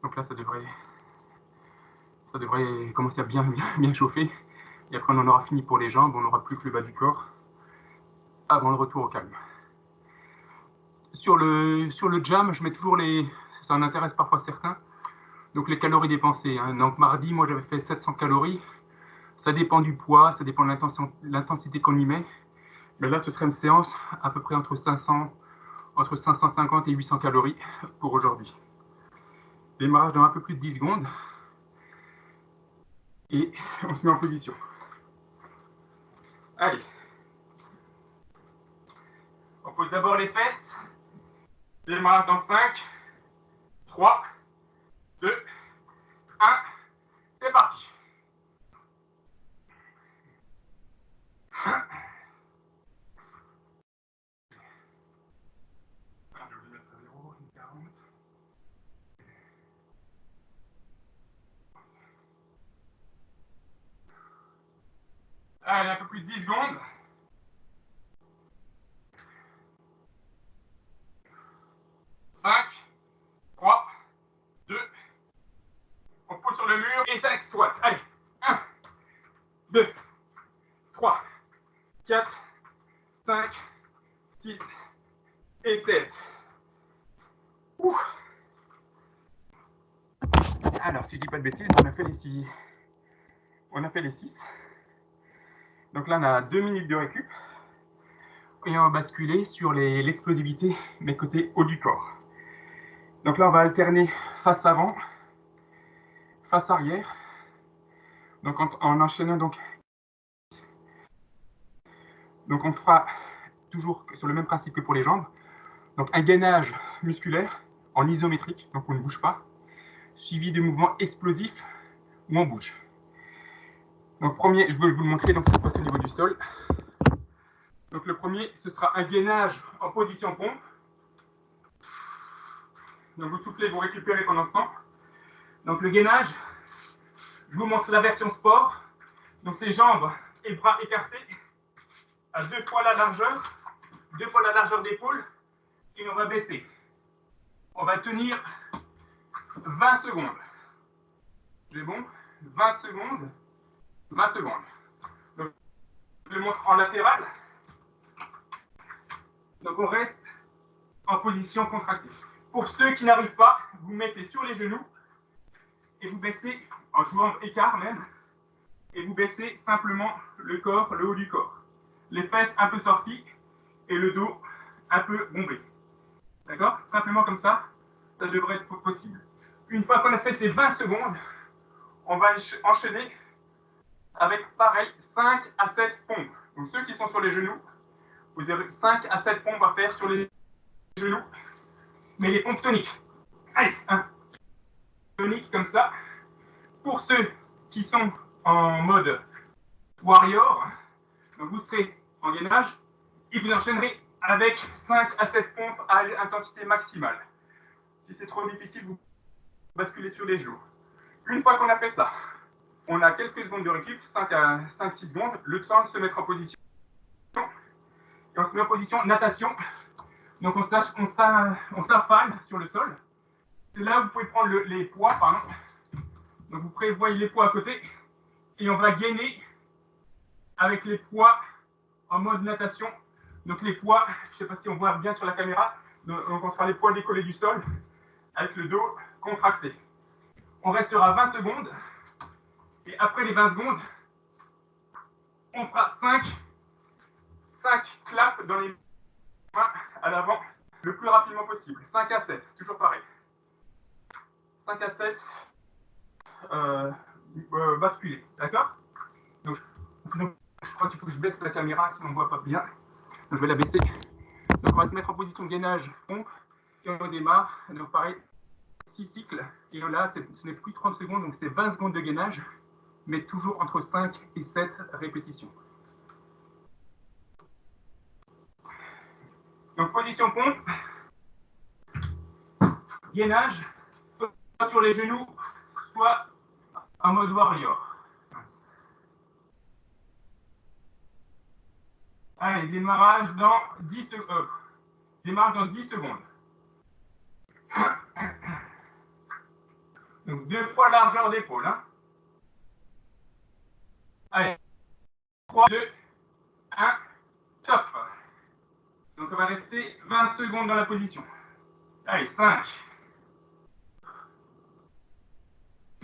Donc là, ça devrait commencer à bien chauffer. Et après, on en aura fini pour les jambes, on n'aura plus que le bas du corps avant le retour au calme. Sur le jam, je mets toujours ça en intéresse parfois certains, donc les calories dépensées. Hein. Donc mardi, moi j'avais fait 700 calories. Ça dépend du poids, ça dépend de l'intensité qu'on y met. Mais là, ce serait une séance à peu près entre 550 et 800 calories pour aujourd'hui. Démarrage dans un peu plus de 10 secondes. Et on se met en position. Allez. On pose d'abord les fesses. Démarrage dans 5, 3, 2, 1. C'est parti. Je vais mettre à 0, 40. Allez, un peu plus de 10 secondes. 5, 3, 2. On pose sur le mur et 5 squats. Allez, 1, 2, 3, 4, 5, 6 et 7. Ouh. Alors, si je dis pas de bêtises, on a fait les 6. On a fait les 6. Donc là, on a 2 minutes de récup. Et on va basculer sur l'explosivité, mais côté haut du corps. Donc là, on va alterner face avant, face arrière. Donc en enchaînant donc on fera toujours sur le même principe que pour les jambes. Donc un gainage musculaire en isométrique, donc on ne bouge pas, suivi de mouvements explosifs où on bouge. Donc premier, je vais vous le montrer, donc ça se passe au niveau du sol. Donc le premier, ce sera un gainage en position pompe. Donc vous soufflez, vous récupérez pendant ce temps. Donc le gainage, je vous montre la version sport. Donc c'est jambes et bras écartés à 2 fois la largeur, 2 fois la largeur d'épaule, et on va baisser. On va tenir 20 secondes. C'est bon? 20 secondes. 20 secondes. Donc, je le montre en latéral. Donc on reste en position contractée. Pour ceux qui n'arrivent pas, vous mettez sur les genoux et vous baissez en jouant écart même, et vous baissez simplement le corps, le haut du corps. Les fesses un peu sorties et le dos un peu bombé. D'accord? Simplement comme ça, ça devrait être possible. Une fois qu'on a fait ces 20 secondes, on va enchaîner avec pareil 5 à 7 pompes. Donc ceux qui sont sur les genoux, vous avez 5 à 7 pompes à faire sur les genoux, mais les pompes toniques. Allez, un tonique comme ça. Pour ceux qui sont en mode warrior, donc vous serez en gainage et vous enchaînerez avec 5 à 7 pompes à intensité maximale. Si c'est trop difficile, vous basculez sur les genoux. Une fois qu'on a fait ça, on a quelques secondes de récup, 5 à 5-6 secondes, le temps de se mettre en position. Et on se se met en position natation. Donc on s'affale sur le sol. C'est là où vous pouvez prendre les poids, pardon. Donc vous prévoyez les poids à côté. Et on va gainer avec les poids en mode natation. Donc les poids, je ne sais pas si on voit bien sur la caméra, donc on sera les poids décollés du sol avec le dos contracté. On restera 20 secondes. Et après les 20 secondes, on fera 5 claps dans les mains à l'avant le plus rapidement possible. 5 à 7, toujours pareil. 5 à 7, basculer, d'accord? Donc, je crois qu'il faut que je baisse la caméra, sinon on ne voit pas bien. Donc, je vais la baisser. Donc, on va se mettre en position de gainage pompe. Et on démarre. Donc, pareil, 6 cycles. Et là, ce n'est plus 30 secondes, donc c'est 20 secondes de gainage, mais toujours entre 5 et 7 répétitions. Donc, position pompe. Gainage, soit sur les genoux, soit en mode warrior. Allez, démarrage dans 10 secondes. Démarrage dans 10 secondes. Donc 2 fois largeur d'épaule. Hein. Allez, 3, 2, 1, top. Donc on va rester 20 secondes dans la position. Allez, 5.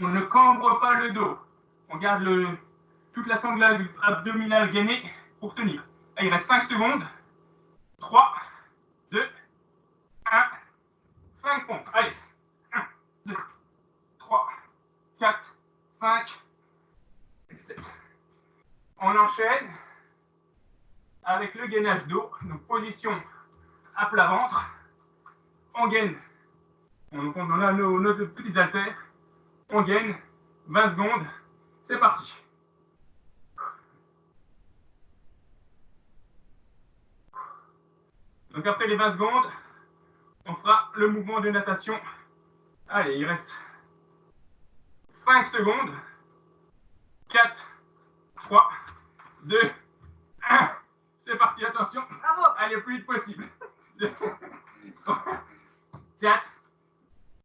On ne cambre pas le dos. On garde toute la sangle abdominale gainée pour tenir. Allez, il reste 5 secondes. 3, 2, 1, 5 pompes. Allez, 1, 2, 3, 4, 5, 7. On enchaîne avec le gainage dos. Donc, position à plat ventre. On gaine. On a nos petites haltères. On gaine. 20 secondes. C'est parti. Donc, après les 20 secondes, on fera le mouvement de natation. Allez, il reste 5 secondes. 4, 3, 2, 1. C'est parti, attention. Bravo. Allez, le plus vite possible. 2, 3, 4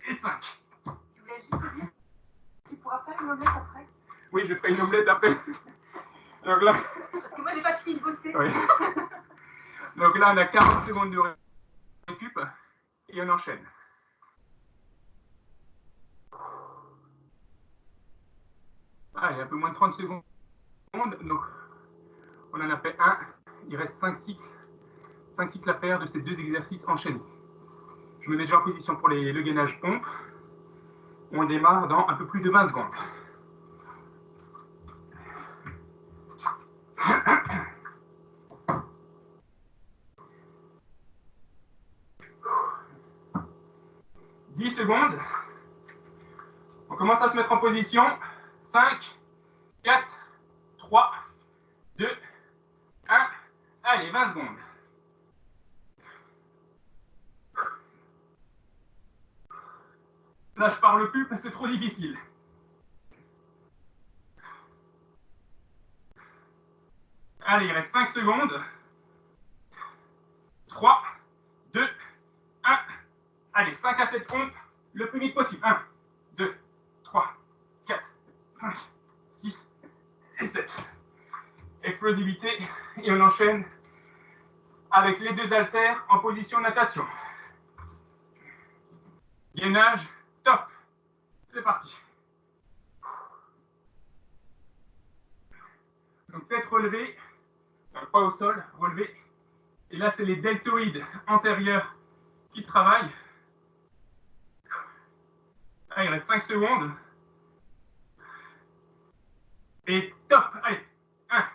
et 5. Je voulais juste te dire, tu pourras faire une omelette après. Oui, je ferai une omelette après. Donc là, Parce que moi, j'ai pas fini de bosser. oui. Donc là, on a 40 secondes de récup et on enchaîne. Allez, un peu moins de 30 secondes. Donc, on en a fait un. Il reste 5 cycles. 5 cycles à faire de ces 2 exercices enchaînés. Je me mets déjà en position pour le gainage pompe. On démarre dans un peu plus de 20 secondes. Secondes. On commence à se mettre en position. 5, 4, 3, 2, 1. Allez, 20 secondes. Là, je parle plus parce que c'est trop difficile. Allez, il reste 5 secondes. 3, 2, 1. Allez, 5 à 7 pompes, le plus vite possible. 1, 2, 3, 4, 5, 6 et 7. Explosivité, et on enchaîne avec les 2 haltères en position natation. Gainage, top. C'est parti. Donc tête relevée, pas au sol, relevée. Et là, c'est les deltoïdes antérieurs qui travaillent. Ah, il reste 5 secondes. Et top. Allez. 1,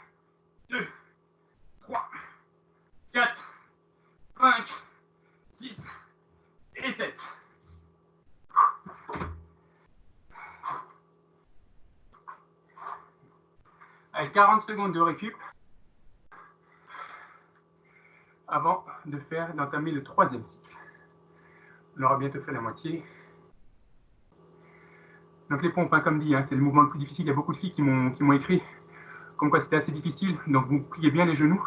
2, 3, 4, 5, 6 et 7. Allez, 40 secondes de récup avant d'entamer le 3e cycle. On aura bientôt fait la moitié. Donc les pompes, hein, comme dit, hein, c'est le mouvement le plus difficile. Il y a beaucoup de filles qui m'ont écrit comme quoi c'était assez difficile. Donc vous pliez bien les genoux.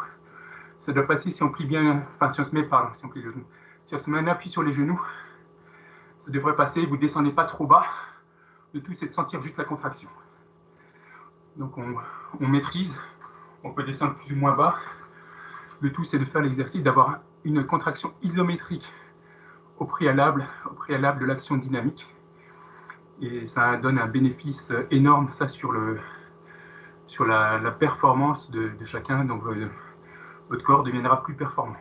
Ça doit passer si on plie bien, enfin si on se met, pardon, si on plie le genou. Si on se met un appui sur les genoux, ça devrait passer, vous ne descendez pas trop bas. Le tout, c'est de sentir juste la contraction. Donc on maîtrise, on peut descendre plus ou moins bas. Le tout, c'est de faire l'exercice d'avoir une contraction isométrique au préalable de l'action dynamique. Et ça donne un bénéfice énorme, ça, sur la performance de chacun. Donc votre corps deviendra plus performant.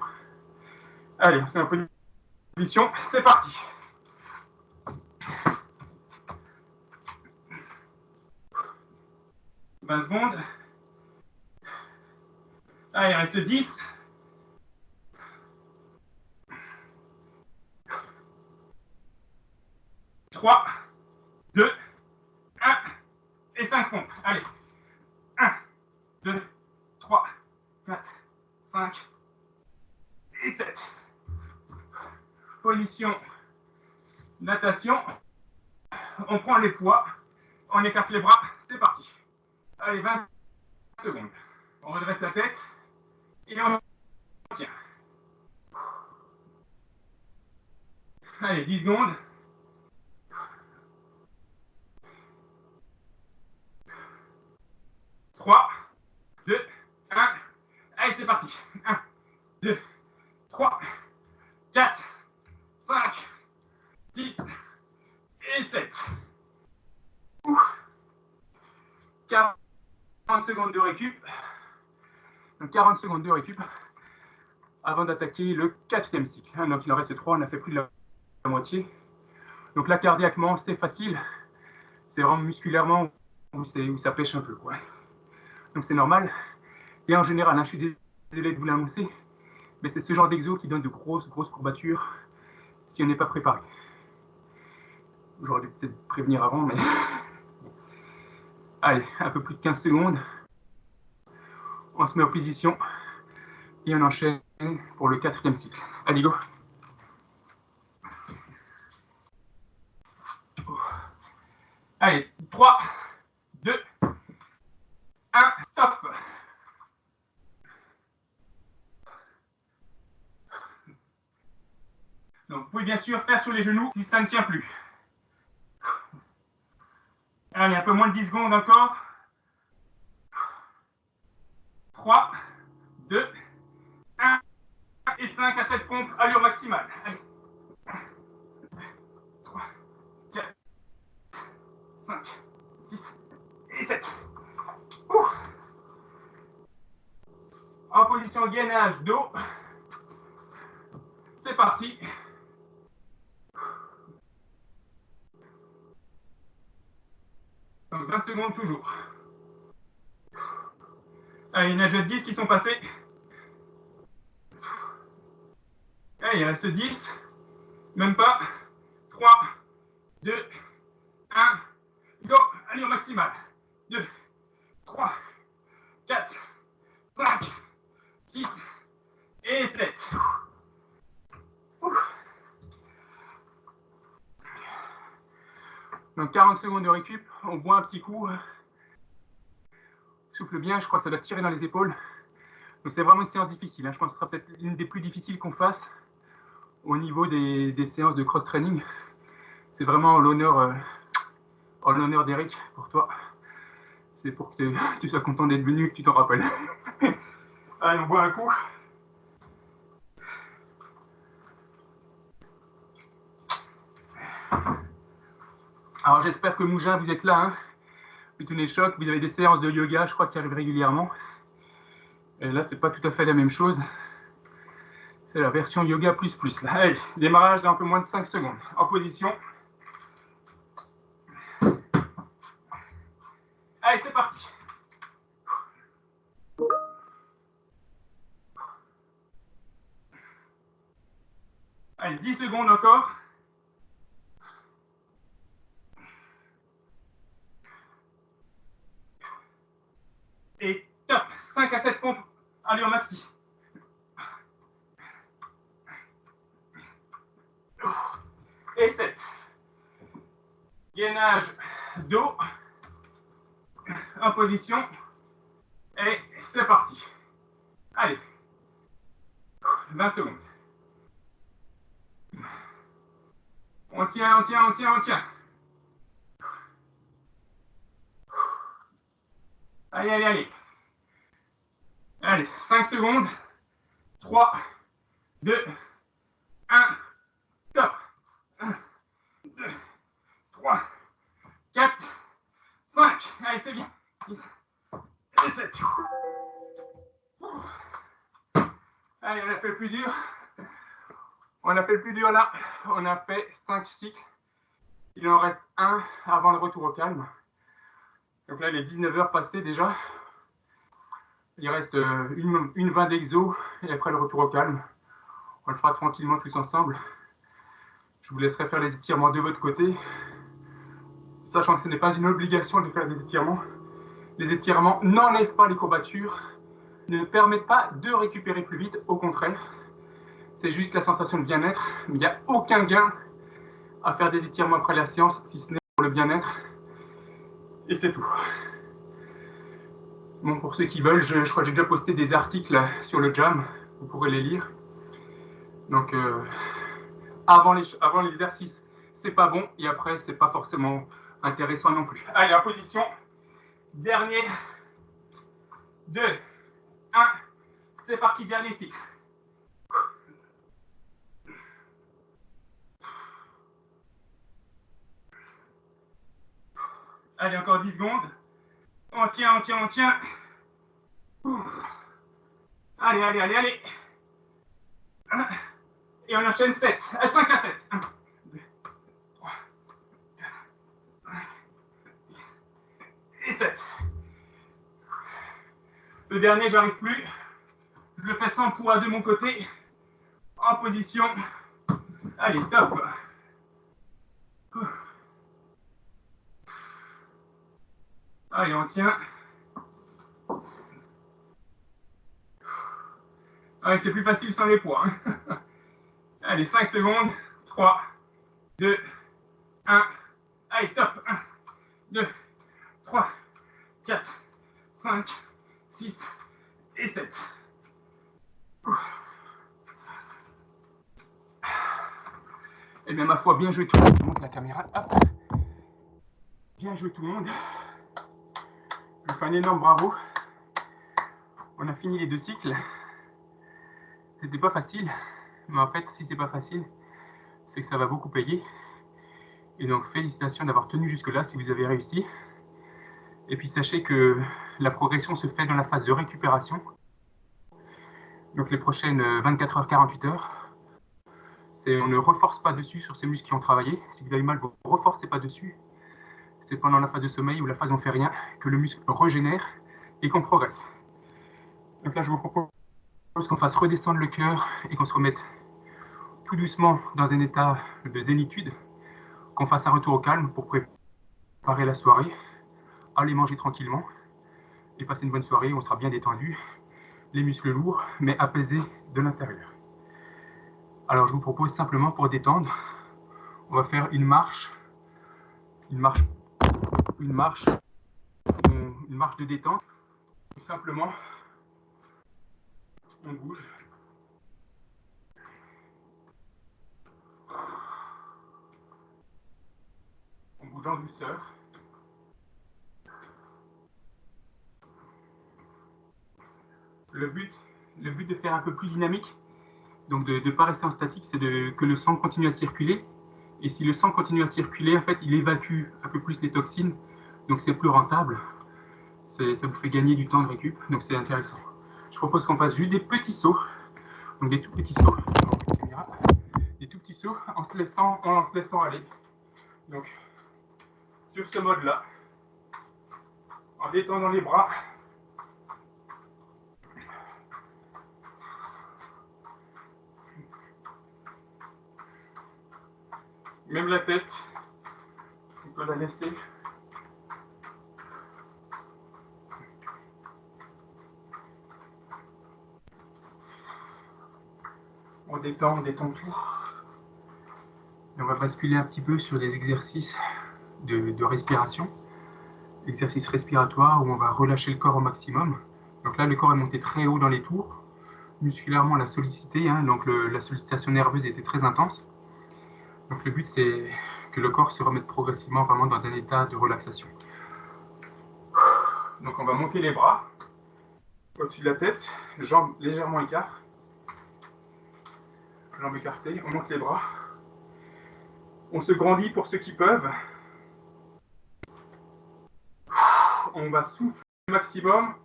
Allez, on se met en position, c'est parti. « 20 secondes. Allez, il reste 10. 3, 2, 1 et 5 pompes. Allez. 1, 2, 3, 4, 5 et 7. Position natation. On prend les poids. On écarte les bras. C'est parti. Allez, 20 secondes. On redresse la tête et on tient. Allez, 10 secondes. 3, 2, 1. Allez, c'est parti. 1, 2, 3, 4, 5, 6 et 7. 40 secondes de récup. Donc 40 secondes de récup avant d'attaquer le 4e cycle. Donc il en reste 3, on a fait plus de la moitié. Donc là, cardiaquement, c'est facile. C'est vraiment musculairement où ça pêche un peu, quoi. Donc c'est normal. Et en général, je suis désolé de vous l'annoncer, mais c'est ce genre d'exo qui donne de grosses courbatures si on n'est pas préparé. J'aurais dû peut-être prévenir avant, mais... Allez, un peu plus de 15 secondes. On se met en position et on enchaîne pour le 4e cycle. Allez, go. Allez, 3, 2, 1, top. Donc, vous pouvez bien sûr faire sur les genoux si ça ne tient plus. Allez, un peu moins de 10 secondes encore. 3, 2, 1 et 5 à 7 pompes, allure maximale. Allez. 3, 4, 5, 6 et 7. En position gainage dos. C'est parti. Donc 20 secondes toujours. Allez, il y en a déjà 10 qui sont passés. Allez, il reste 10. Même pas. 3, 2, 1. Go. Allez, au maximal. 2, 3, 4, 5, 6 et 7. Donc 40 secondes de récup. On boit un petit coup. Souffle bien, je crois que ça doit tirer dans les épaules. Donc c'est vraiment une séance difficile. Je pense que ce sera peut-être une des plus difficiles qu'on fasse au niveau des séances de cross-training. C'est vraiment l'honneur d'Eric pour toi. C'est pour que tu sois content d'être venu, que tu t'en rappelles. Allez, on boit un coup. Alors j'espère que Mougin, vous êtes là. Hein. Vous tenez le choc, vous avez des séances de yoga, je crois, qui arrivent régulièrement. Et là, c'est pas tout à fait la même chose. C'est la version yoga plus plus. Là. Allez, démarrage dans un peu moins de 5 secondes. En position. Allez, c'est parti. Allez, 10 secondes encore. Et top, 5 à 7 pompes. Allez, au maxi. Et 7. Gainage dos. En position. Et c'est parti. Allez. 20 secondes. On tient, on tient, on tient, on tient. Allez, allez, allez. Allez, 5 secondes. 3, 2, 1. Top. 1, 2, 3, 4, 5. Allez, c'est bien. 6 et 7. Allez, on a fait le plus dur. On a fait le plus dur là. On a fait 5 cycles. Il en reste un avant le retour au calme. Donc là, il est 19 h passées déjà. Il reste une 20 d'exo et après le retour au calme. On le fera tranquillement tous ensemble. Je vous laisserai faire les étirements de votre côté. Sachant que ce n'est pas une obligation de faire des étirements. Les étirements n'enlèvent pas les courbatures, ne permettent pas de récupérer plus vite, au contraire. C'est juste la sensation de bien-être, mais il n'y a aucun gain à faire des étirements après la séance, si ce n'est pour le bien-être. Et c'est tout. Bon, pour ceux qui veulent, je crois que j'ai déjà posté des articles sur le Jam, vous pourrez les lire. Donc, avant l'exercice, c'est pas bon, et après, c'est pas forcément intéressant non plus. Allez, en position. Dernier. 2, 1. C'est parti, dernier cycle. Allez, encore 10 secondes. On tient, on tient, on tient. Allez, allez, allez, allez. Et on enchaîne 7. 5 à 7. 1, 2, 3, 4, 5 et 7. Le dernier, j'arrive plus. Je le fais sans poids de mon côté. En position. Allez, top. Allez, on tient. Allez, c'est plus facile sans les poids. Allez, 5 secondes. 3, 2, 1. Allez, top. 1, 2, 3, 4, 5, 6 et 7. Eh bien, ma foi, bien joué tout le monde. Je monte la caméra. Hop. Bien joué tout le monde. Je vous fais un énorme bravo. On a fini les 2 cycles. C'était pas facile. Mais en fait, si c'est pas facile, c'est que ça va beaucoup payer. Et donc, félicitations d'avoir tenu jusque-là si vous avez réussi. Et puis, sachez que la progression se fait dans la phase de récupération. Donc, les prochaines 24 heures, 48 heures, on ne reforce pas dessus sur ces muscles qui ont travaillé. Si vous avez mal, vous ne reforcez pas dessus. C'est pendant la phase de sommeil ou la phase on ne fait rien que le muscle régénère et qu'on progresse. Donc là, je vous propose qu'on fasse redescendre le cœur et qu'on se remette tout doucement dans un état de zénitude, qu'on fasse un retour au calme pour préparer la soirée, aller manger tranquillement et passer une bonne soirée où on sera bien détendu, les muscles lourds mais apaisés de l'intérieur. Alors je vous propose simplement pour détendre, on va faire une marche de détente. Tout simplement, on bouge. On bouge en douceur. Le but de faire un peu plus dynamique, donc de ne pas rester en statique, c'est que le sang continue à circuler. Et si le sang continue à circuler, en fait, il évacue un peu plus les toxines. Donc c'est plus rentable. Ça vous fait gagner du temps de récup. Donc c'est intéressant. Je propose qu'on fasse juste des petits sauts. Donc des tout petits sauts. Des tout petits sauts en se laissant aller. Donc sur ce mode-là, en détendant les bras. Même la tête, on peut la laisser. On détend tout. Et on va basculer un petit peu sur des exercices de respiration. Exercice respiratoire où on va relâcher le corps au maximum. Donc là, le corps est monté très haut dans les tours. musculairement la solliciter, hein, donc la sollicitation nerveuse était très intense. Donc le but, c'est que le corps se remette progressivement vraiment dans un état de relaxation. Donc on va monter les bras au-dessus de la tête, jambes légèrement écartées. Jambes écartées, on monte les bras. On se grandit pour ceux qui peuvent. On va souffler au maximum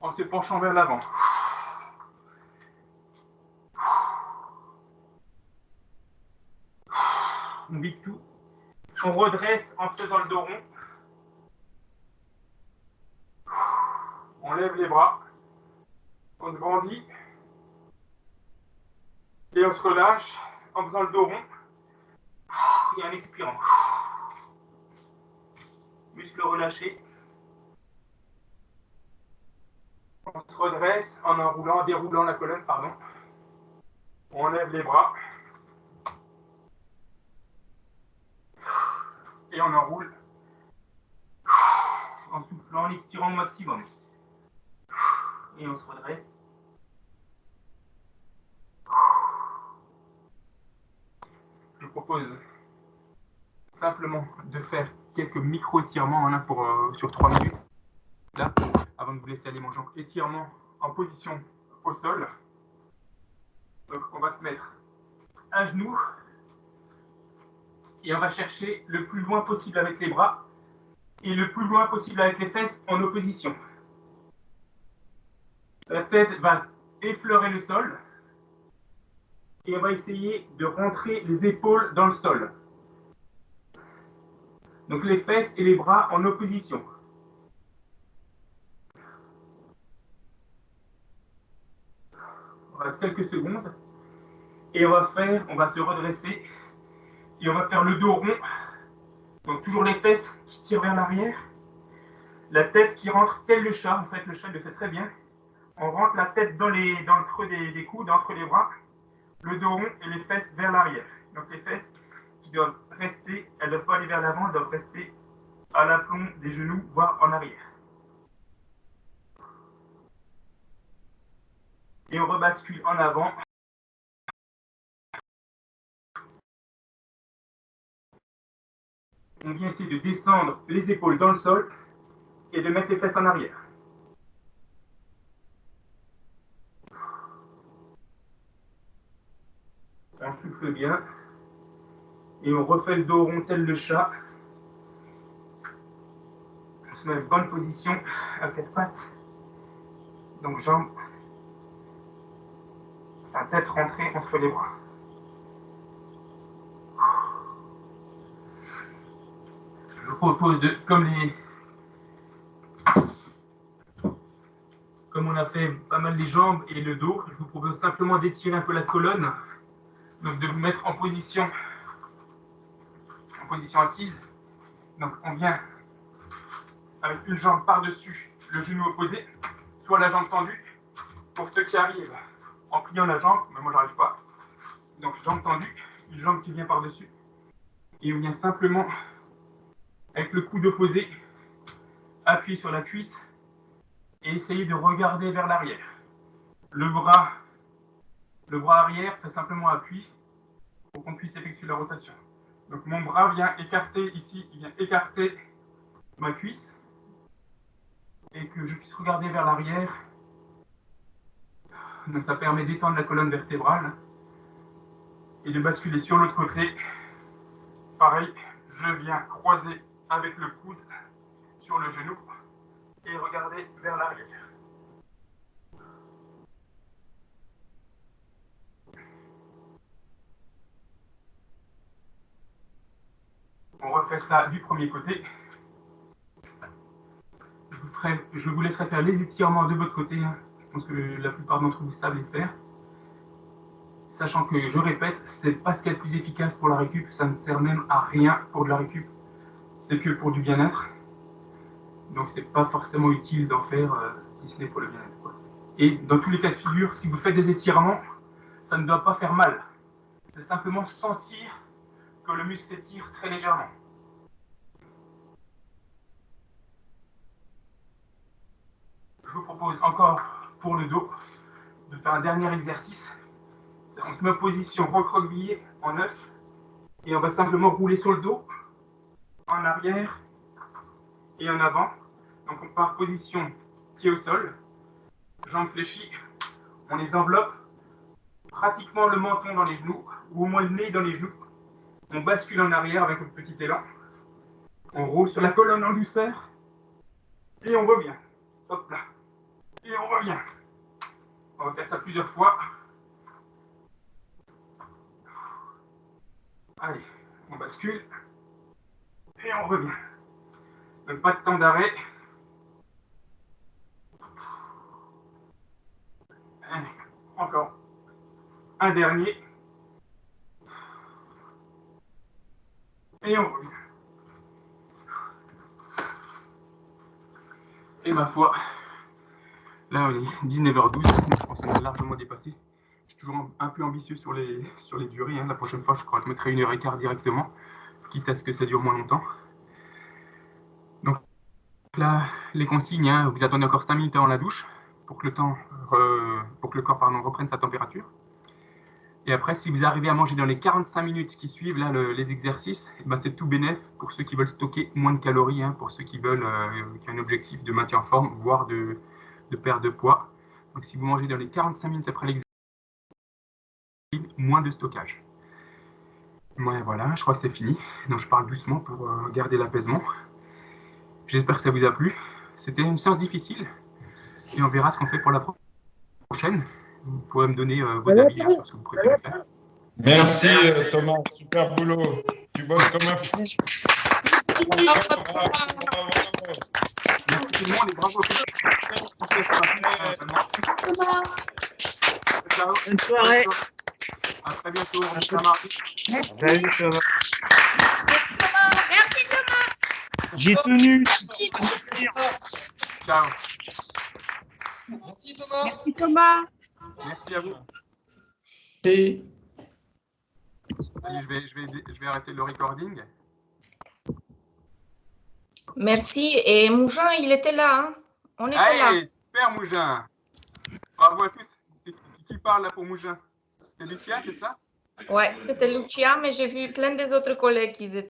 en se penchant vers l'avant. On vide tout. On redresse en faisant le dos rond. On lève les bras. On se grandit. Et on se relâche en faisant le dos rond. Et en expirant. Muscles relâchés. On se redresse en enroulant, déroulant la colonne, pardon. On lève les bras. Et on enroule. En soufflant, en expirant au maximum. Et on se redresse. Je propose simplement de faire quelques micro-étirements sur 3 minutes. Là, avant de vous laisser aller manger. Étirement en position au sol. Donc on va se mettre à genoux et on va chercher le plus loin possible avec les bras et le plus loin possible avec les fesses en opposition. La tête va effleurer le sol et on va essayer de rentrer les épaules dans le sol. Donc les fesses et les bras en opposition. On reste quelques secondes et on va se redresser et on va faire le dos rond. Donc toujours les fesses qui tirent vers l'arrière, la tête qui rentre tel le chat. En fait, le chat le fait très bien. On rentre la tête dans le creux des coudes, entre les bras, le dos rond et les fesses vers l'arrière. Donc les fesses qui doivent rester, elles ne doivent pas aller vers l'avant, elles doivent rester à l'aplomb des genoux, voire en arrière. Et on rebascule en avant. On vient essayer de descendre les épaules dans le sol et de mettre les fesses en arrière. On souffle bien. Et on refait le dos rond tel le chat. On se met en bonne position à quatre pattes. Donc jambes, la tête rentrée entre les bras. Je vous propose de, comme on a fait pas mal les jambes et le dos, je vous propose simplement d'étirer un peu la colonne. Donc de vous mettre en position assise. Donc on vient avec une jambe par-dessus le genou opposé, soit la jambe tendue. Pour ceux qui arrivent en pliant la jambe, mais moi j'arrive pas. Donc jambe tendue, une jambe qui vient par-dessus. Et on vient simplement, avec le coude opposé, appuyer sur la cuisse et essayer de regarder vers l'arrière. Le bras arrière fait simplement appui pour qu'on puisse effectuer la rotation. Donc mon bras vient écarter ici, il vient écarter ma cuisse et que je puisse regarder vers l'arrière. Donc ça permet d'étendre la colonne vertébrale et de basculer sur l'autre côté. Pareil, je viens croiser avec le coude sur le genou et regarder vers l'arrière. On refait ça du premier côté. Je vous laisserai faire les étirements de votre côté. Je pense que la plupart d'entre vous savent les faire. Sachant que, je répète, c'est pas ce qu'il y a de plus efficace pour la récup. Ça ne sert même à rien pour de la récup. C'est que pour du bien-être. Donc c'est pas forcément utile d'en faire si ce n'est pour le bien-être. Et dans tous les cas de figure, si vous faites des étirements, ça ne doit pas faire mal. C'est simplement sentir que le muscle s'étire très légèrement. Je vous propose encore pour le dos de faire un dernier exercice. On se met en position recroquevillé en 9 et on va simplement rouler sur le dos, en arrière et en avant. Donc on part position pied au sol, jambes fléchies, on les enveloppe, pratiquement le menton dans les genoux, ou au moins le nez dans les genoux. On bascule en arrière avec un petit élan. On roule sur la colonne en douceur. Et on revient. Hop là. Et on revient. On va faire ça plusieurs fois. Allez, on bascule. Et on revient. Donc pas de temps d'arrêt. Allez, encore. Un dernier. Et on revient. Et ma foi, là on est 19h12, donc je pense qu'on a largement dépassé. Je suis toujours un peu ambitieux sur les durées. Hein. La prochaine fois, je crois que je mettrai 1h15 directement, quitte à ce que ça dure moins longtemps. Donc là, les consignes, hein, vous attendez encore 5 minutes avant la douche pour que le corps reprenne sa température. Et après, si vous arrivez à manger dans les 45 minutes qui suivent là, les exercices, ben, c'est tout bénef pour ceux qui veulent stocker moins de calories, hein, pour ceux qui veulent qui ont un objectif de maintien en forme, voire de perte de poids. Donc si vous mangez dans les 45 minutes après l'exercice, moins de stockage. Ouais, voilà, je crois que c'est fini. Donc je parle doucement pour garder l'apaisement. J'espère que ça vous a plu. C'était une séance difficile et on verra ce qu'on fait pour la prochaine. Vous pourrez me donner vos avis hein, sur ce que vous préférez faire. Merci Thomas, super boulot. Tu bosses comme un fou. Merci tout le monde et bravo. Bonne soirée. À très bientôt. On se revoit. Salut Thomas. Merci Thomas. Merci Thomas. J'ai tenu. Ciao. Merci Thomas. Merci Thomas. Merci à vous. C'est Allez, je vais arrêter le recording. Merci. Et Mougin, il était là. Hein. On était là. Allez, super Mougin. Bravo à tous. Qui parle là pour Mougin? C'est Lucia, c'est ça? Ouais, c'était Lucia, mais j'ai vu plein des autres collègues qui étaient